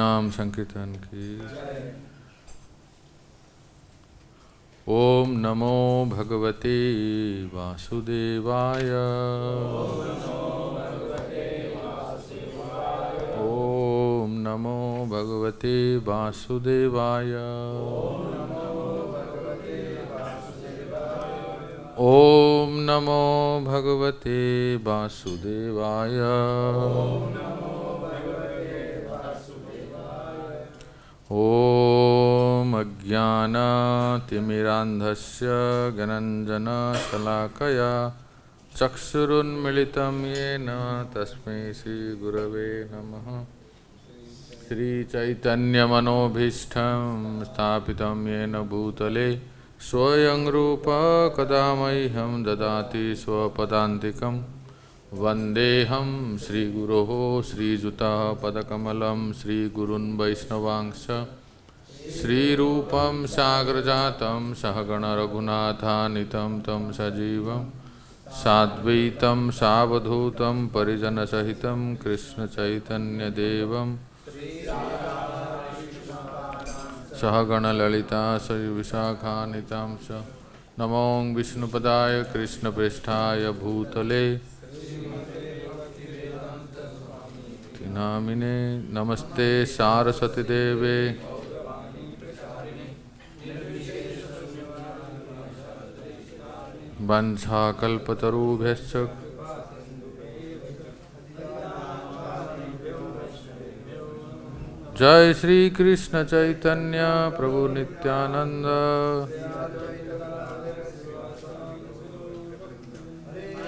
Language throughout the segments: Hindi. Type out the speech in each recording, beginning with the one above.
हरिनाम संकीर्तन की। ओम नमो भगवते वासुदेवाय। ओम नमो भगवते वासुदेवाय। ओम नमो भगवते वासुदेवाय। ओम अज्ञानतिमिरान्धस्य ज्ञानाञ्जनशलाकया चक्षुरुन्मिलितं येन तस्मै श्रीगुरवे नमः। श्रीचैतन्यमनोभीष्टं स्थापितं येन भूतले स्वयं रूप कदा मह्यं ददाति स्वपदान्तिकं। वन्देऽहं श्रीगुरोः श्रीयुतः पदकमलं श्रीगुरून् वैष्णवांश्च श्रीरूपं साग्रजातं सहगण रघुनाथान्वितं तं सजीवं साद्वैतं सावधूतं परिजनसहितं कृष्णचैतन्यदेवं सहगण ललिता श्रीविशाखान्वितां च। नमो विष्णुपदाय कृष्णप्रेष्ठाय भूतले नामिने नमस्ते सारस्वती देवे वंशाकल्पतरुभ्यश्च जय श्री कृष्ण चैतन्य प्रभु नित्यानंद।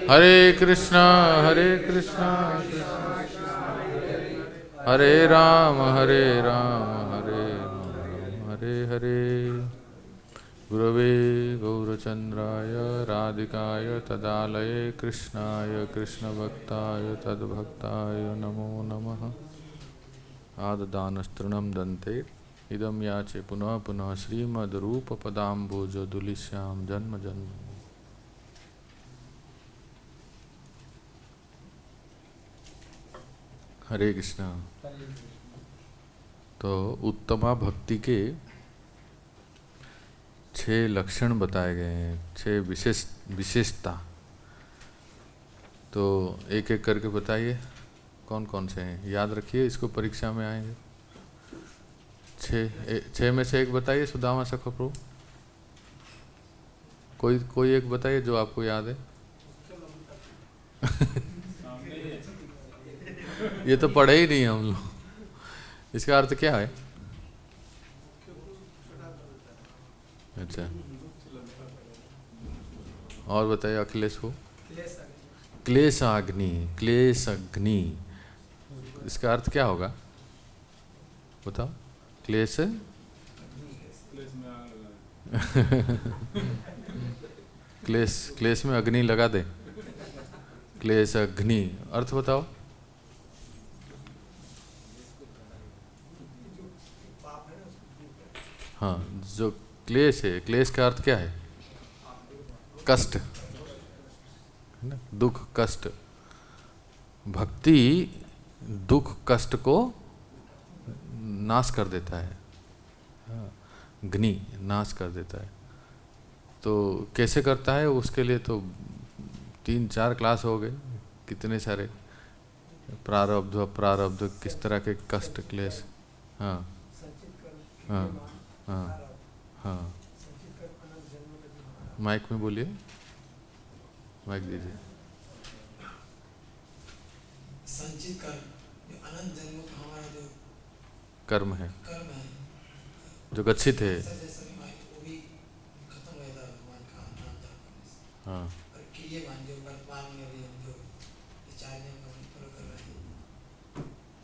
हरे कृष्णा हरे राम हरे राम हरे हरे। गुरवे गौरचंद्राय राधिकाय तदालये कृष्णाय कृष्णभक्ताय तद्भक्ताय नमो नमः। आददानस्तृणं दन्ते इदं याचे पुनः पुनः श्रीमद्रूपपदाम्बोजदुलिश्यां जन्म जन्म। हरे कृष्णा। तो उत्तमा भक्ति के 6 लक्षण बताए गए हैं, 6 विशेषता। तो एक एक करके बताइए कौन कौन से हैं, याद रखिए, इसको परीक्षा में आएंगे। 6 में से एक बताइए। सुदामा सखा प्रभु कोई एक बताइए जो आपको याद है। ये तो पढ़े ही नहीं हम लोग। इसका अर्थ क्या है? अच्छा, और बताइए अखिलेश को। क्लेश अग्नि, इसका अर्थ क्या होगा बताओ। क्लेश क्लेश में अग्नि लगा दे। क्लेश अग्नि अर्थ बताओ। हाँ, जो क्लेश है, क्लेश का अर्थ क्या है? कष्ट, दुख कष्ट। भक्ति दुख कष्ट को नाश कर देता है। अग्नि नाश कर देता है। तो कैसे करता है उसके लिए तो 3-4 क्लास हो गए। कितने सारे प्रारब्ध अप्रारब्ध, किस तरह के कष्ट क्लेश। हाँ हाँ हाँ हाँ। माइक में बोलिए, माइक दीजिए। संचित कर्म, अनंत जन्मों का हमारा जो कर्म है, जो गच्छित है, वो भी खत्म हो जाता है भगवान का नाम जप करने से। हाँ। और ये मान जो वर्तमान में अभी हम जो 4 नियम का फॉलो कर रहे हैं,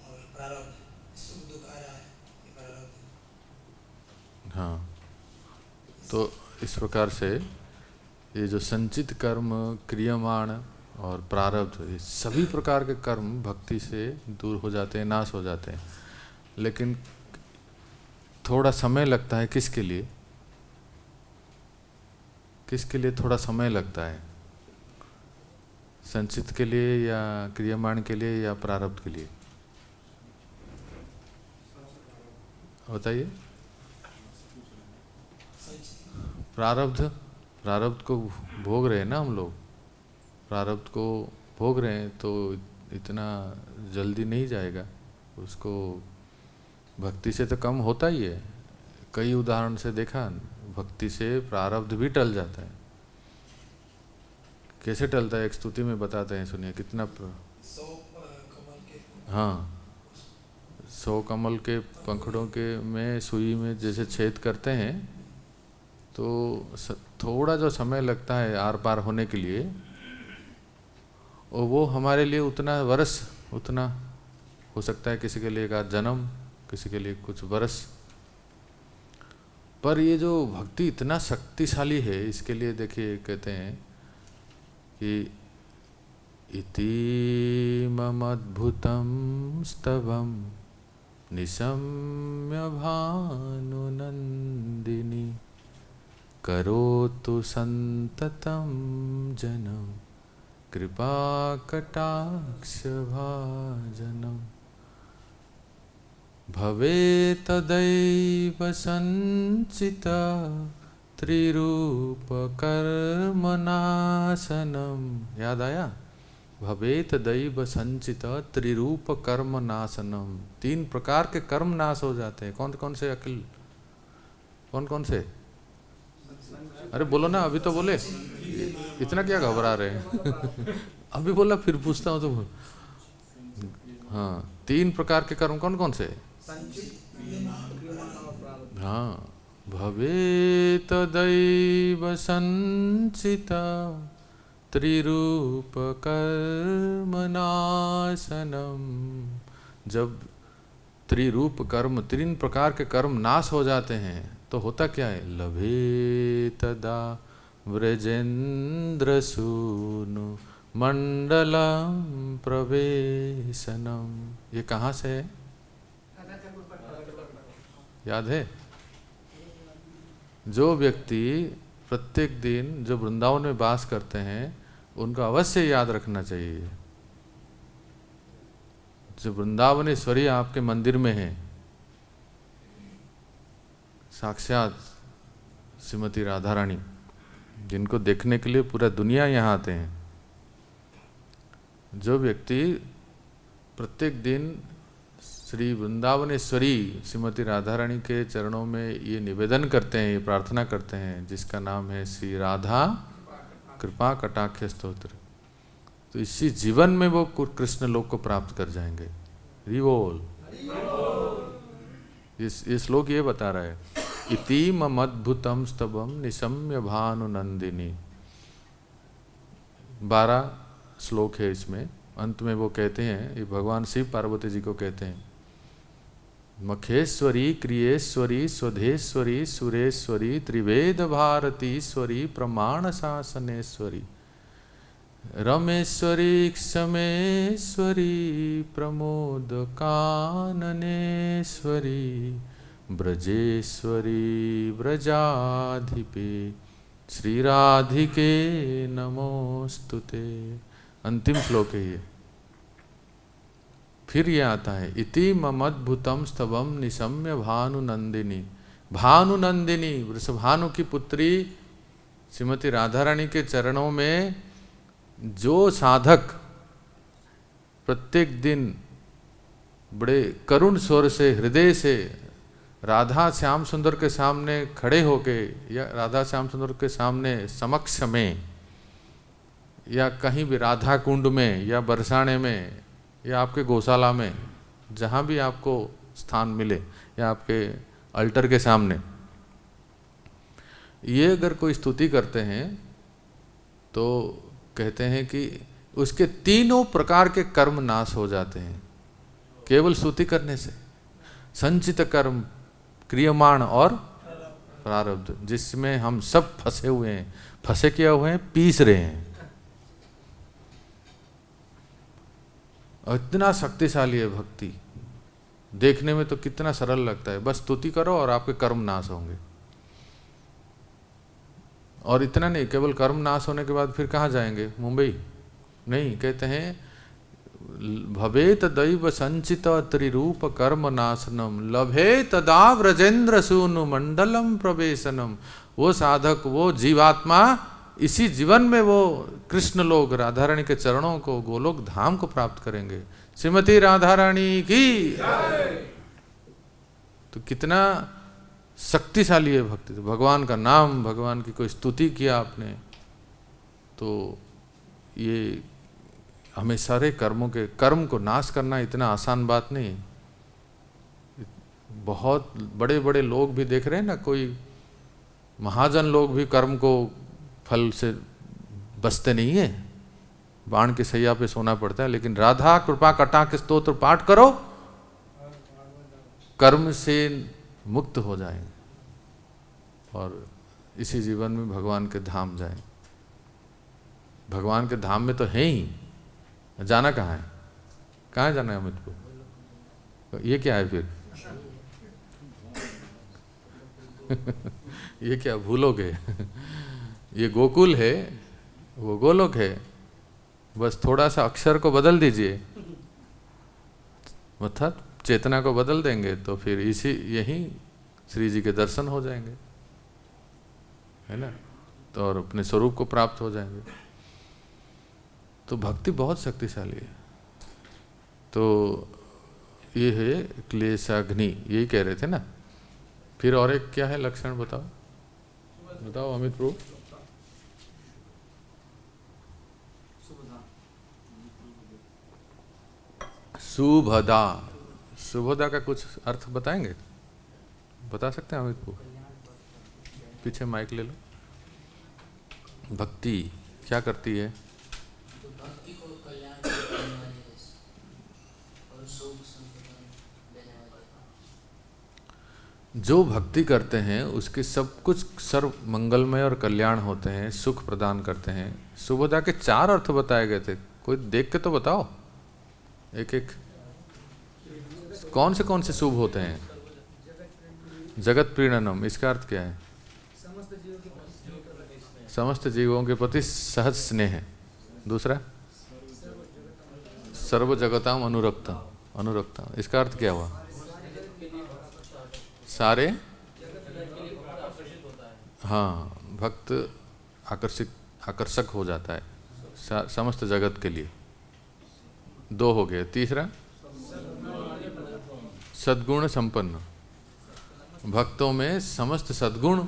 और प्रारब्ध सुख दुख आ रहा है, ये प्रारब्ध। हाँ, तो इस प्रकार से ये जो संचित कर्म, क्रियमाण और प्रारब्ध, ये सभी प्रकार के कर्म भक्ति से दूर हो जाते हैं, नाश हो जाते हैं। लेकिन थोड़ा समय लगता है। किसके लिए? किसके लिए थोड़ा समय लगता है? संचित के लिए या क्रियमाण के लिए या प्रारब्ध के लिए? बताइए। संचित प्रारब्ध को भोग रहे हैं ना हम लोग, प्रारब्ध को भोग रहे हैं, तो इतना जल्दी नहीं जाएगा। उसको भक्ति से तो कम होता ही है। कई उदाहरण से देखा, भक्ति से प्रारब्ध भी टल जाता है। कैसे टलता है, एक स्तुति में बताते हैं, सुनिए कितना 100 कमल के हाँ, 100 कमल के पंखुड़ों के में सुई में जैसे छेद करते हैं, तो थोड़ा जो समय लगता है आर पार होने के लिए, और वो हमारे लिए उतना वर्ष, उतना हो सकता है किसी के लिए एक आध जन्म, किसी के लिए कुछ वर्ष। पर ये जो भक्ति इतना शक्तिशाली है, इसके लिए देखिए कहते हैं कि इति ममद्भुतं स्तवं निशम्य भानुनन्दिनी करोतु संततं जनम कृपाकटाक्षभाजनम् भवेत्तदैव संचिता त्रिरूपकर्मनाशनम। याद आया? भवेत दैव संचित त्रिरूप कर्म नाशनम। 3 प्रकार के कर्म नाश हो जाते हैं। कौन कौन से अखिल, कौन कौन से? अरे बोलो ना, अभी तो बोले, इतना क्या घबरा रहे हैं? अभी बोला, फिर पूछता हूँ तो बोल। हाँ, 3 प्रकार के कर्म कौन कौन से? हाँ, भवेत दैव संचिता त्रिरूप कर्मनाशनम। जब त्रिरूप कर्म, 3 प्रकार के कर्म नाश हो जाते हैं, तो होता क्या है? लभे तदा व्रजेन्द्र सूनु मंडलम प्रवेशनम। ये कहाँ से है, याद है? जो व्यक्ति प्रत्येक दिन जो वृंदावन में वास करते हैं, उनका अवश्य याद रखना चाहिए। जो वृंदावनेश्वरी आपके मंदिर में है, साक्षात श्रीमती राधा रानी, जिनको देखने के लिए पूरा दुनिया यहाँ आते हैं। जो व्यक्ति प्रत्येक दिन श्री वृंदावनेश्वरी श्रीमती राधा रानी के चरणों में ये निवेदन करते हैं, ये प्रार्थना करते हैं, जिसका नाम है श्री राधा कृपा कटाक्ष स्तोत्र, तो इसी जीवन में वो कृष्ण लोक को प्राप्त कर जाएंगे। रिवोल। ये श्लोक ये बता रहा है, इति ममद्भुतम स्तवम निशम्य भानुनंदिनी। 12 श्लोक है इसमें। अंत में वो कहते हैं, ये भगवान शिव पार्वती जी को कहते हैं, मखेश्वरी क्रियेश्वरी स्वधेश्वरी सुरेश्वरी त्रिवेद भारतीश्वरी प्रमाण शासनेश्वरी रमेश्वरी क्षमेश्वरी प्रमोद काननेश्वरी ब्रजेश्वरी ब्रजाधिपे श्री राधिके नमोस्तुते। अंतिम श्लोक है ये। फिर ये आता है, इति ममद्भुतम स्तवम निशम्य भानुनंदिनी। भानुनंदिनी, वृषभानु की पुत्री श्रीमती राधा रानी के चरणों में जो साधक प्रत्येक दिन बड़े करुण स्वर से, हृदय से राधा श्याम सुंदर के सामने खड़े होके, या राधा श्याम सुंदर के सामने समक्ष में, या कहीं भी राधा कुंड में, या बरसाने में, या आपके गौशाला में, जहाँ भी आपको स्थान मिले, या आपके अल्टर के सामने, ये अगर कोई स्तुति करते हैं तो कहते हैं कि उसके 3 प्रकार के कर्म नाश हो जाते हैं केवल स्तुति करने से। संचित कर्म, क्रियमाण और प्रारब्ध, जिसमें हम सब फंसे हुए हैं, फंसे क्या हुए हैं, पीस रहे हैं। और इतना शक्तिशाली है भक्ति, देखने में तो कितना सरल लगता है, बस स्तुति करो और आपके कर्म नाश होंगे। और इतना नहीं, केवल कर्म नाश होने के बाद फिर कहाँ जाएंगे, मुंबई नहीं, कहते हैं भवेत दैव संचित त्रिरूप कर्म नाशनम लभे तदा व्रजेंद्र सूनु मंडलम प्रवेशनम। वो साधक, वो जीवात्मा इसी जीवन में वो कृष्ण लोग राधा रानी के चरणों को, गोलोक धाम को प्राप्त करेंगे। श्रीमती राधा रानी की। तो कितना शक्तिशाली है भक्ति। तो भगवान का नाम, भगवान की कोई स्तुति किया आपने, तो ये हमें सारे कर्म को नाश करना इतना आसान बात नहीं है। बहुत बड़े बड़े लोग भी देख रहे हैं ना, कोई महाजन लोग भी कर्म को फल से बचते नहीं है, बाण की सैया पे सोना पड़ता है। लेकिन राधा कृपा कटाक्ष स्तोत्र पाठ करो, कर्म से मुक्त हो जाएंगे और इसी जीवन में भगवान के धाम जाएं। भगवान के धाम में तो है ही, जाना कहाँ है? कहाँ जाना है अमित को? ये क्या है फिर? ये क्या भूलोगे? ये गोकुल है, वो गोलोक है। बस थोड़ा सा अक्षर को बदल दीजिए, अर्थात चेतना को बदल देंगे तो फिर इसी यही श्री जी के दर्शन हो जाएंगे, है ना? तो और अपने स्वरूप को प्राप्त हो जाएंगे। तो भक्ति बहुत शक्तिशाली है। तो ये है क्लेशाग्नि, यही कह रहे थे ना। फिर और एक क्या है लक्षण बताओ, बताओ अमित प्रभु। सुभदा, सुभदा का कुछ अर्थ बताएंगे? बता सकते हैं अमित प्रभु? पीछे माइक ले लो। भक्ति क्या करती है? भक्ति को कल्याण करने वाली है और सुख संपदा देने वाली है। जो भक्ति करते हैं उसके सब कुछ सर्व मंगलमय और कल्याण होते हैं, सुख प्रदान करते हैं। सुभदा के 4 अर्थ बताए गए थे, कोई देख के तो बताओ एक एक। कौन से शुभ होते हैं? जगत प्रीणनम, इसका अर्थ क्या है? समस्त जीवों के प्रति सहज स्नेह है। दूसरा सर्व जगताम अनुरक्तम, अनुरक्तम, इसका अर्थ क्या हुआ? सारे, हाँ, भक्त आकर्षक हो जाता है समस्त जगत के लिए। 2 हो गए। तीसरा सद्गुण संपन्न, भक्तों में समस्त सद्गुण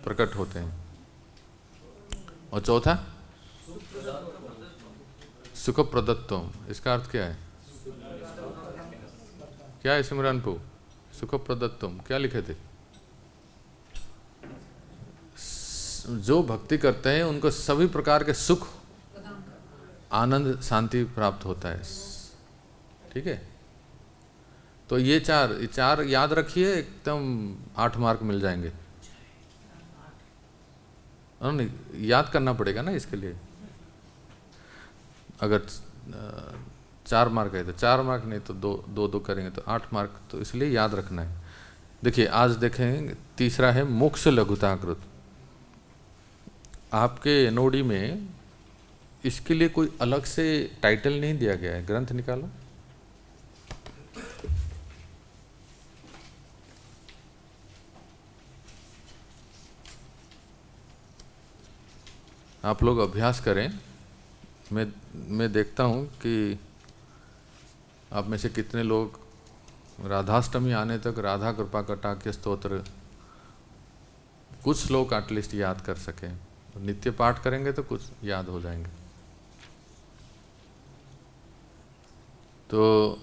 प्रकट होते हैं। और चौथा सुख प्रदत्तम, इसका अर्थ क्या है? क्या है सिमरनपु? सुख प्रदत्तम क्या लिखे थे? जो भक्ति करते हैं उनको सभी प्रकार के सुख, आनंद, शांति प्राप्त होता है। ठीक है, तो ये चार याद रखिए, एकदम 8 मार्क मिल जाएंगे। नहीं, याद करना पड़ेगा ना इसके लिए। अगर 4 मार्क है तो 4 मार्क, नहीं तो 2 करेंगे तो 8 मार्क, तो इसलिए याद रखना है। देखिए आज देखेंगे तीसरा है मोक्ष लघुताकृत। आपके एनओडी में इसके लिए कोई अलग से टाइटल नहीं दिया गया है, ग्रंथ निकालो। आप लोग अभ्यास करें। मैं देखता हूँ कि आप में से कितने लोग राधाष्टमी आने तक राधा कृपा कटाक्ष स्तोत्र कुछ श्लोक एटलीस्ट याद कर सकें। नित्य पाठ करेंगे तो कुछ याद हो जाएंगे। तो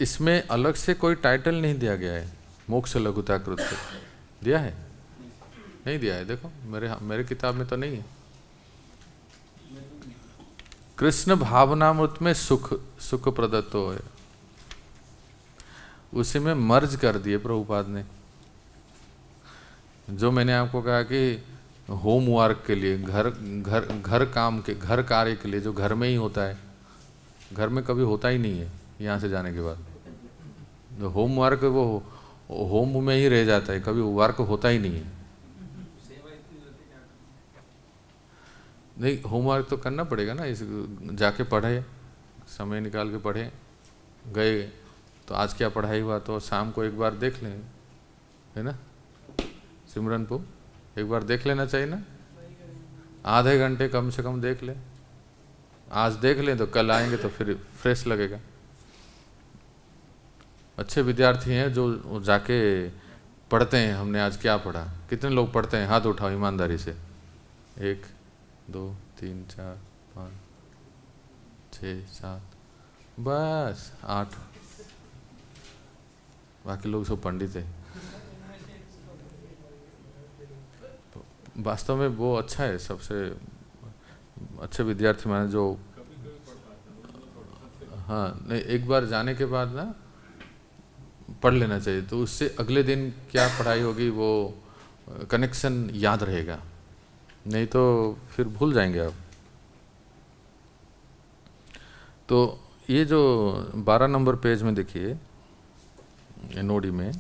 इसमें अलग से कोई टाइटल नहीं दिया गया है। मोक्ष लघुताकृत दिया है? नहीं दिया है। देखो मेरे किताब में तो नहीं है। कृष्ण भावनामृत में सुख प्रदत्तो है, उसी में मर्ज कर दिए प्रभुपाद ने। जो मैंने आपको कहा कि होमवर्क के लिए, घर काम के, घर कार्य के लिए, जो घर में ही होता है, घर में कभी होता ही नहीं है यहाँ से जाने के बाद। जो होमवर्क वो होम में ही रह जाता है, कभी वर्क होता ही नहीं है। नहीं, होमवर्क तो करना पड़ेगा ना, इस जाके पढ़े, समय निकाल के पढ़ें, गए तो आज क्या पढ़ाई हुआ तो शाम को एक बार देख लें, है ना सिमरन को एक बार देख लेना चाहिए ना, आधे घंटे कम से कम देख लें। आज देख लें तो कल आएंगे तो फिर फ्रेश लगेगा। अच्छे विद्यार्थी हैं जो जाके पढ़ते हैं, हमने आज क्या पढ़ा। कितने लोग पढ़ते हैं, हाथ उठाओ ईमानदारी से। 1 2 3 4 5 6 7 बस 8, बाकी लोग सब पंडित है। वास्तव में वो अच्छा है, सबसे अच्छे विद्यार्थी माने जो, हाँ नहीं एक बार जाने के बाद ना पढ़ लेना चाहिए, तो उससे अगले दिन क्या पढ़ाई होगी वो कनेक्शन याद रहेगा, नहीं तो फिर भूल जाएंगे आप। तो ये जो 12 नंबर पेज में देखिए एनओडी में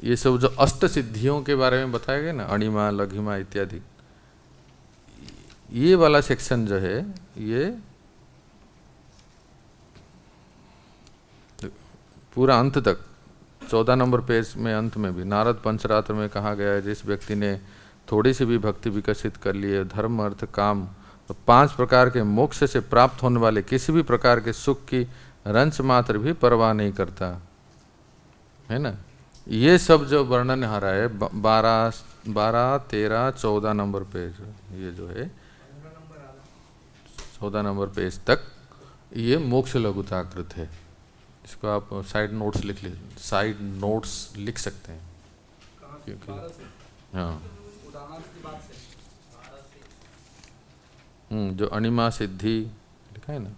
ये सब जो अष्ट सिद्धियों के बारे में बताया गया ना, अणिमा लघिमा इत्यादि, ये वाला सेक्शन जो है ये पूरा अंत तक 14 नंबर पेज में अंत में भी नारद पंचरात्र में कहा गया है, जिस व्यक्ति ने थोड़ी सी भी भक्ति विकसित कर ली है, धर्म अर्थ काम तो 5 प्रकार के मोक्ष से प्राप्त होने वाले किसी भी प्रकार के सुख की रंच मात्र भी परवाह नहीं करता, है ना। ये सब जो वर्णन आ रहा है 12, 13, 14 नंबर पेज, ये जो है 14 नंबर पेज तक ये मोक्ष लघुताकृत है। इसको आप साइड नोट्स साइड नोट्स लिख सकते हैं, क्योंकि हाँ जो अणिमा सिद्धि लिखा है ना,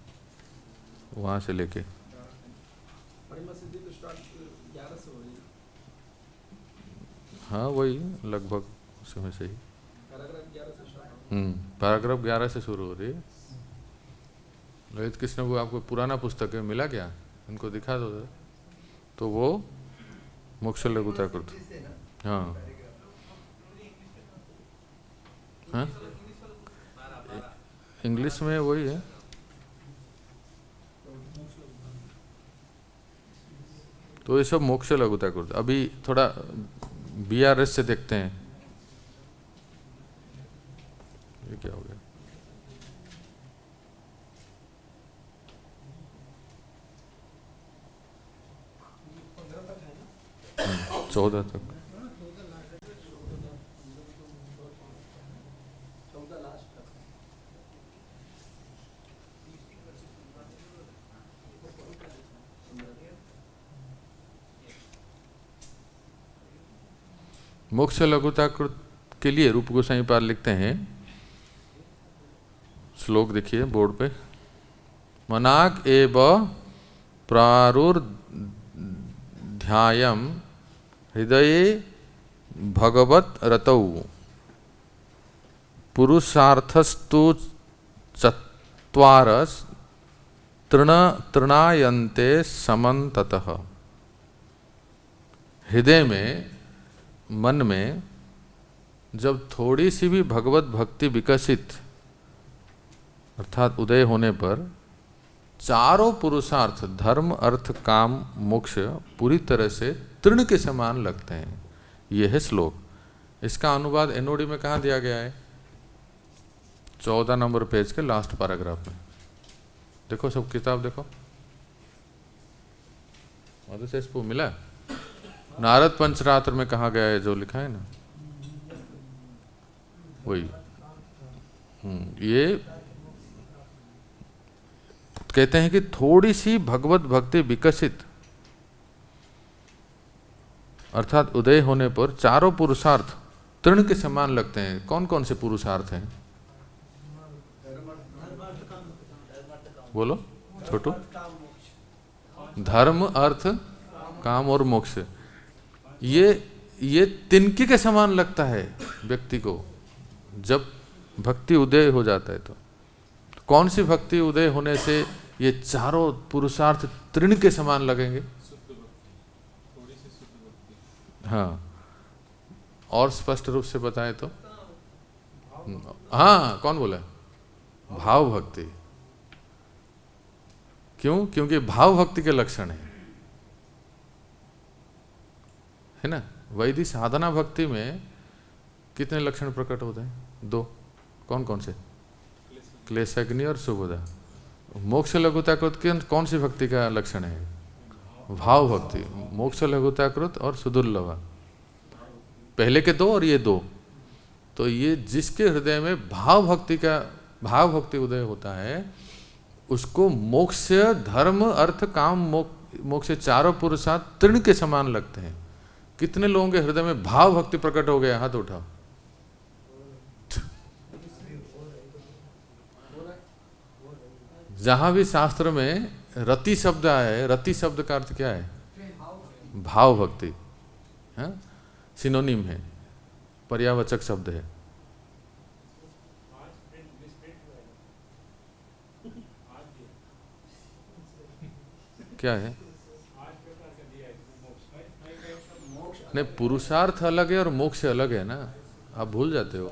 वहाँ से लेके हाँ वही लगभग उसमें से ही पैराग्राफ 11 से शुरू हो रही है। ललित कृष्ण को आपको पुराना पुस्तक है मिला क्या, उनको दिखा दो तो वो मोक्ष लघुताकृत। हाँ हाँ इंग्लिश में वही है। तो ये सब मोक्ष लघुताकृत। अभी थोड़ा BRS से देखते हैं, ये क्या हो गया। 14 तक मोक्ष लघुताकृत के लिए रूप गोस्वामी पाद लिखते हैं, श्लोक देखिए बोर्ड पे, मनाक एव प्रारुर्ध्यायम् हृदये भगवत रतौ पुरुषार्थस्तु चत्वारस् तृणायन्ते समन्ततः। हृदय में, मन में जब थोड़ी सी भी भगवत भक्ति विकसित अर्थात उदय होने पर चारों पुरुषार्थ धर्म अर्थ काम मोक्ष पूरी तरह से तृण के समान लगते हैं। यह है श्लोक। इसका अनुवाद एनओडी में कहाँ दिया गया है, 14 नंबर पेज के लास्ट पैराग्राफ में। देखो सब किताब देखो, मधु से इसको मिला नारद पंचरात्र में कहा गया है, जो लिखा है ना वही। ये कहते हैं कि थोड़ी सी भगवत भक्ति विकसित अर्थात उदय होने पर चारों पुरुषार्थ तृण के समान लगते हैं। कौन कौन से पुरुषार्थ हैं बोलो छोटू। धर्म अर्थ काम और मोक्ष, ये तिनके के समान लगता है व्यक्ति को जब भक्ति उदय हो जाता है। तो कौन सी भक्ति उदय होने से ये चारों पुरुषार्थ तृण के समान लगेंगे। हाँ और स्पष्ट रूप से बताए तो, हाँ कौन बोला, भाव भक्ति। क्यों? क्योंकि भाव भक्ति के लक्षण है ना। वैदिक साधना भक्ति में कितने लक्षण प्रकट होते हैं? 2। कौन कौन से? क्लेशग्नि और सुबोधा। मोक्ष लघुताकृत कौन सी भक्ति का लक्षण है? भाव भक्ति। मोक्ष लघुताकृत और सुदुर्लभ, पहले के 2 और ये 2। तो ये जिसके हृदय में भाव भक्ति उदय होता है उसको मोक्ष, धर्म, अर्थ, काम, मोक्ष चारों पुरुषार्थ तृण के समान लगते हैं। कितने लोगों के हृदय में भाव भक्ति प्रकट हो गया? हाथ उठाओ। जहां भी शास्त्र में रति शब्द आया है, रति शब्द का अर्थ क्या है? भाव भक्ति। हाँ, सिनोनिम है, पर्यावाचक शब्द है। क्या है? नहीं, पुरुषार्थ अलग है और मोक्ष अलग है ना, आप भूल जाते हो।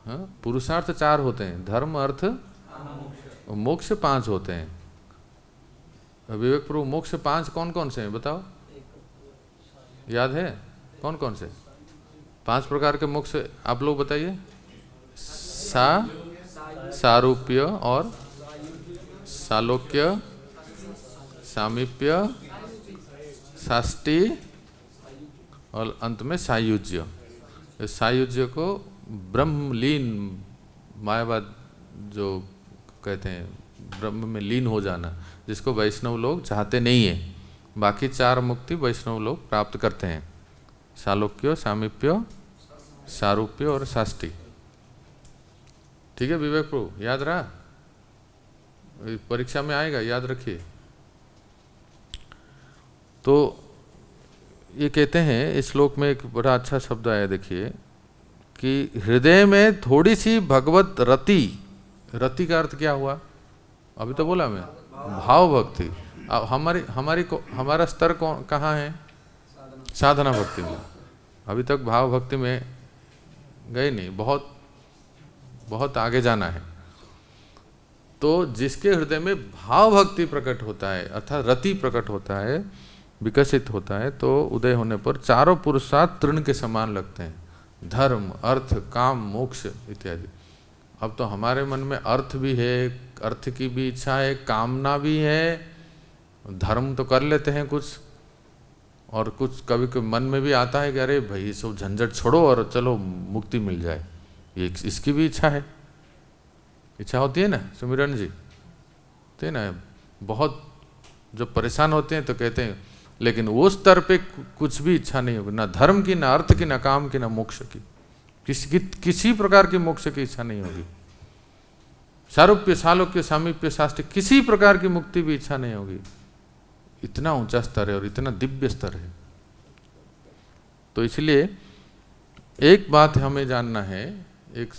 हाँ, पुरुषार्थ 4 होते हैं, धर्म, अर्थ, मोक्ष 5 होते हैं। विवेक प्रभु, मोक्ष 5 कौन कौन से हैं बताओ? याद है कौन कौन से? 5 प्रकार के मोक्ष आप लोग बताइए। सारूप्य और सालोक्य, सामीप्य, साष्टी और अंत में सायुज्य। सायुज्य को ब्रह्मलीन, मायावाद जो कहते हैं, ब्रह्म में लीन हो जाना, जिसको वैष्णव लोग चाहते नहीं है। बाकी 4 मुक्ति वैष्णव लोग प्राप्त करते हैं, सालोक्य, सामीप्य, सारूप्य और साष्टी। ठीक है विवेक प्रभु, याद रहा? परीक्षा में आएगा, याद रखिए। तो ये कहते हैं, इस श्लोक में एक बड़ा अच्छा शब्द आया, देखिए कि हृदय में थोड़ी सी भगवत रति। रति का अर्थ क्या हुआ? अभी तो बोला मैं, भाव भक्ति। अब हमारा स्तर कहाँ है? साधना भक्ति में। अभी तक भाव भक्ति में गए नहीं, बहुत आगे जाना है। तो जिसके हृदय में भाव भक्ति प्रकट होता है, अर्थात रति प्रकट होता है, विकसित होता है, तो उदय होने पर चारों पुरुषार्थ तृण के समान लगते हैं, धर्म, अर्थ, काम, मोक्ष इत्यादि। अब तो हमारे मन में अर्थ भी है, अर्थ की भी इच्छा है, कामना भी है, धर्म तो कर लेते हैं कुछ, और कुछ कभी कभी मन में भी आता है कि अरे भाई ये सब झंझट छोड़ो और चलो मुक्ति मिल जाए, ये इसकी भी इच्छा है। इच्छा होती है ना सुमिरन जी? तो है ना, बहुत जो परेशान होते हैं तो कहते हैं, लेकिन वो स्तर पे कुछ भी इच्छा नहीं होगी, ना धर्म की, ना अर्थ की, ना काम की, ना मोक्ष की, किसी प्रकार की मोक्ष की इच्छा नहीं होगी। सारूप्य, सालोक्य, सामीप्य, साष्टी, किसी प्रकार की मुक्ति भी इच्छा नहीं होगी। इतना ऊंचा स्तर है और इतना दिव्य स्तर है। तो इसलिए एक बात हमें जानना है, एक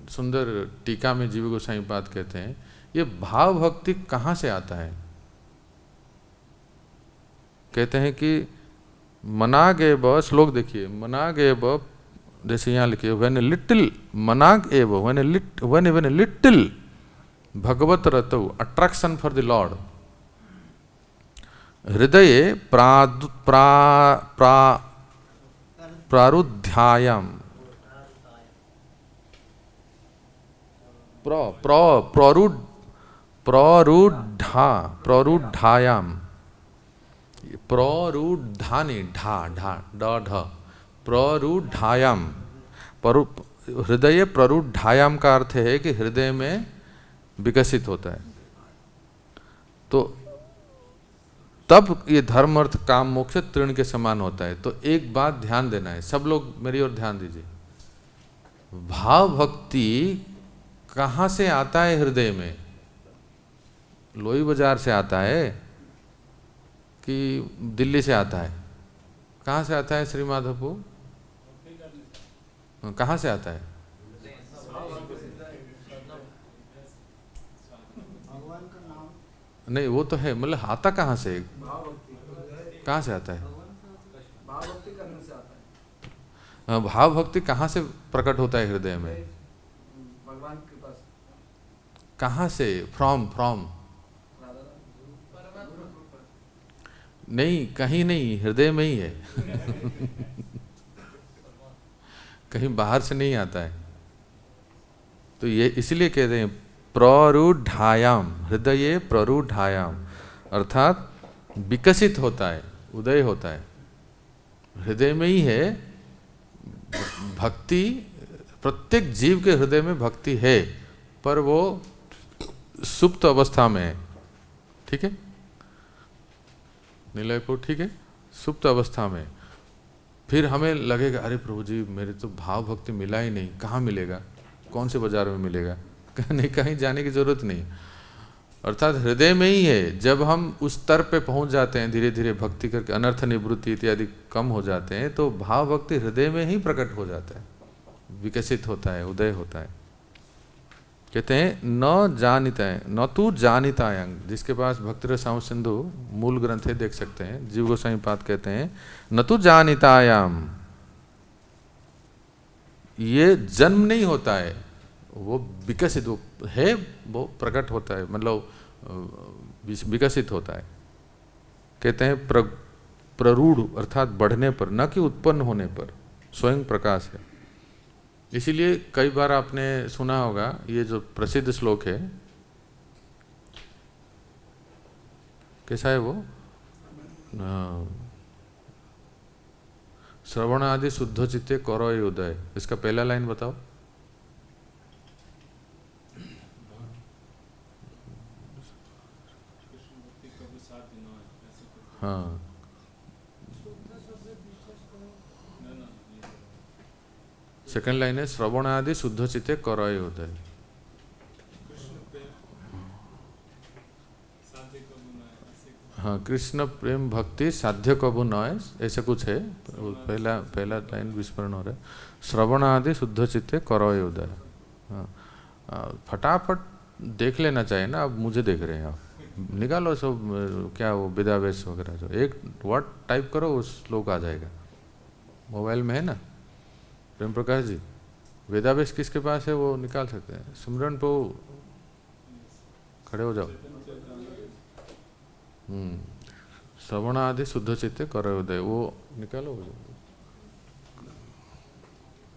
सुंदर टीका में जीव गोसाई बात कहते हैं, ये भाव भक्ति कहाँ से आता है? कहते हैं कि मनाग एव, श्लोक देखिए, मनाग एव, जैसे यहाँ लिखिए, व्हेन लिटिल मनाग एव, व्हेन लिटिल भगवत रतौ, अट्रैक्शन फॉर द लॉर्ड, हृदय प्रारुध्यायाम, प्ररूढ़ायाम, प्ररूढ़ानी, प्ररूढ़ायाम, हृदय प्ररूढ़ायाम का अर्थ है कि हृदय में विकसित होता है। तो तब ये धर्म, अर्थ, काम, मोक्ष तृण के समान होता है। तो एक बात ध्यान देना है, सब लोग मेरी ओर ध्यान दीजिए। भाव भक्ति कहाँ से आता है हृदय में? लोई बाजार से आता है कि दिल्ली से आता है? कहाँ से आता है श्री माधवपु? कहाँ से आता है? नहीं वो तो है, मतलब आता कहाँ से? कहाँ से आता है? भाव भक्ति कहाँ से प्रकट होता है हृदय में? कहाँ से? फ्रॉम नहीं, कहीं नहीं, हृदय में ही है। कहीं बाहर से नहीं आता है। तो ये इसलिए कहते हैं प्ररूढ़ायाम, हृदय प्ररूढ़ायाम, अर्थात विकसित होता है, उदय होता है, हृदय में ही है। भक्ति प्रत्येक जीव के हृदय में भक्ति है, पर वो सुप्त अवस्था में है। ठीक है नीलयपुर, ठीक है, सुप्त अवस्था में। फिर हमें लगेगा अरे प्रभु जी मेरे तो भाव भक्ति मिला ही नहीं, कहाँ मिलेगा, कौन से बाजार में मिलेगा, नहीं, कहीं जाने की जरूरत नहीं, अर्थात हृदय में ही है। जब हम उस स्तर पे पहुंच जाते हैं, धीरे धीरे भक्ति करके अनर्थ निवृत्ति इत्यादि कम हो जाते हैं, तो भाव भक्ति हृदय में ही प्रकट हो जाता है, विकसित होता है, उदय होता है। कहते हैं न जानिताय न तू जानितायंग, जिसके पास भक्तिरस साम सिंधु मूल ग्रंथ है, देख सकते हैं, जीव गोस्वामी पाद कहते हैं न तू जानितायाम, ये जन्म नहीं होता है, वो विकसित वो है, वो प्रकट होता है, मतलब विकसित होता है। कहते हैं प्ररूढ़ अर्थात बढ़ने पर, न कि उत्पन्न होने पर, स्वयं प्रकाश है। इसीलिए कई बार आपने सुना होगा ये जो प्रसिद्ध श्लोक है, कैसा है वो, श्रवण आदि शुद्ध चित्ते करो उदय, इसका पहला लाइन बताओ। हाँ, सेकंड लाइन है श्रवण आदि शुद्ध चित्ते करय होता है। हाँ, कृष्ण प्रेम भक्ति साध्य कबू न, ऐसा कुछ है, पहला लाइन विस्मरण हो रहा है, श्रवण आदि शुद्ध चित्ते करय उदय। हाँ, फटाफट देख लेना चाहिए ना, अब मुझे देख रहे हैं आप, निकालो सब, क्या वो वेदावेश वगैरह, जो एक वर्ड टाइप करो उस श्लोक आ जाएगा, मोबाइल में है ना। प्रेम प्रकाश जी, वेदावेश किसके पास है, वो निकाल सकते हैं। सिमरन को खड़े हो जाओ। श्रवण आदि शुद्ध चित्ते करो उदय, वो निकालो।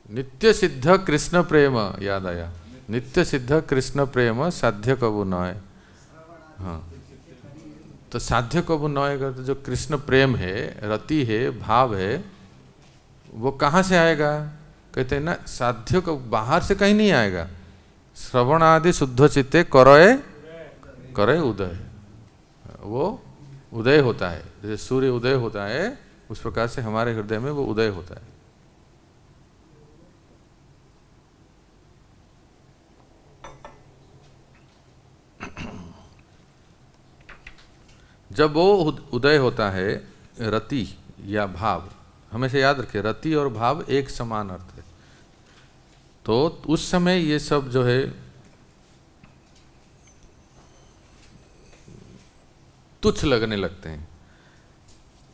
नित्य सिद्ध कृष्ण प्रेम, याद आया, नित्य सिद्ध कृष्ण प्रेम साध्य कबू न है। हाँ, तो साध्य कबू न है, तो जो कृष्ण प्रेम है, रति है, भाव है, वो कहाँ से आएगा? कहते हैं ना, साध्य को बाहर से कहीं नहीं आएगा। श्रवण आदि शुद्ध चित्ते करय करे उदय, वो उदय होता है, जैसे सूर्य उदय होता है उस प्रकार से हमारे हृदय में वो उदय होता है। जब वो उदय होता है, रति या भाव, हमेशा याद रखें रति और भाव एक समान अर्थ है, तो उस समय ये सब जो है तुच्छ लगने लगते हैं।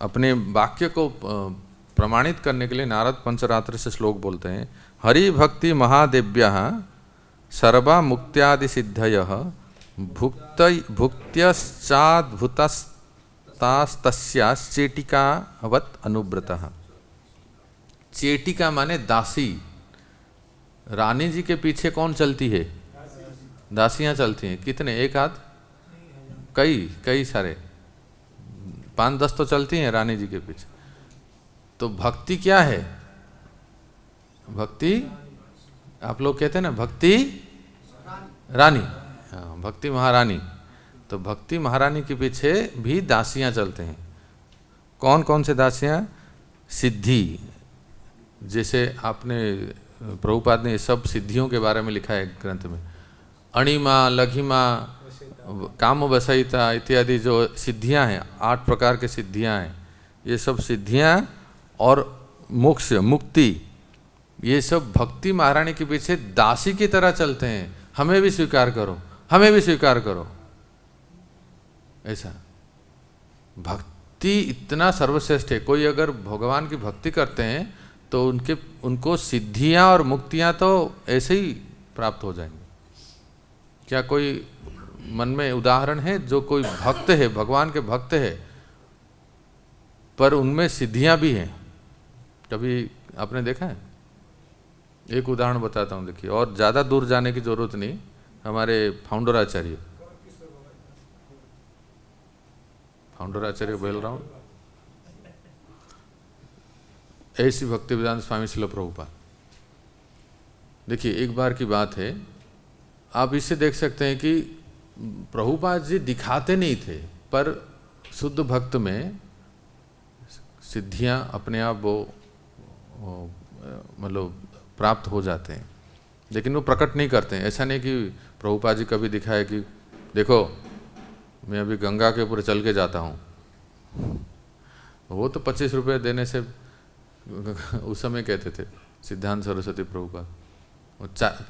अपने वाक्य को प्रमाणित करने के लिए नारद पंचरात्र से श्लोक बोलते हैं, हरि भक्ति महादेव्यः सर्वा मुक्त्यादि सिद्धयः भुक्त्यश्चाद्भुतस्तास्तस्याश्चेटिकावत् अनुव्रतः। चेटिका माने दासी। रानी जी के पीछे कौन चलती है? दासियां चलती हैं। कितने? एक आध? कई सारे, 5-10 तो चलती हैं रानी जी के पीछे। तो भक्ति क्या है? भक्ति, आप लोग कहते हैं ना भक्ति रानी, हाँ, भक्ति महारानी। तो भक्ति महारानी के पीछे भी दासियां चलते हैं। कौन कौन से दासियां? सिद्धि, जैसे आपने प्रभुपाद ने सब सिद्धियों के बारे में लिखा है ग्रंथ में, अणिमा, लघिमा, काम वसयिता इत्यादि जो सिद्धियां हैं, 8 प्रकार के सिद्धियां हैं, ये सब सिद्धियां और मोक्ष मुक्ति, ये सब भक्ति महारानी के पीछे दासी की तरह चलते हैं। हमें भी स्वीकार करो, हमें भी स्वीकार करो, ऐसा। भक्ति इतना सर्वश्रेष्ठ है। कोई अगर भगवान की भक्ति करते हैं तो उनको सिद्धियां और मुक्तियां तो ऐसे ही प्राप्त हो जाएंगी। क्या कोई मन में उदाहरण है जो कोई भक्त है, भगवान के भक्त है, पर उनमें सिद्धियां भी हैं। कभी आपने देखा है? एक उदाहरण बताता हूँ, देखिए, और ज़्यादा दूर जाने की जरूरत नहीं। हमारे फाउंडर आचार्य बोल रहा हूँ, ऐसी भक्तिवेदांत स्वामी श्रील प्रभुपाद। देखिए, एक बार की बात है, आप इससे देख सकते हैं कि प्रभुपाद जी दिखाते नहीं थे, पर शुद्ध भक्त में सिद्धियां अपने आप वो मतलब प्राप्त हो जाते हैं, लेकिन वो प्रकट नहीं करते हैं। ऐसा नहीं कि प्रभुपाद जी कभी दिखाए कि देखो मैं अभी गंगा के ऊपर चल के जाता हूँ। वो तो 25 रुपये देने से उस समय कहते थे सिद्धांत सरस्वती प्रभुपाद,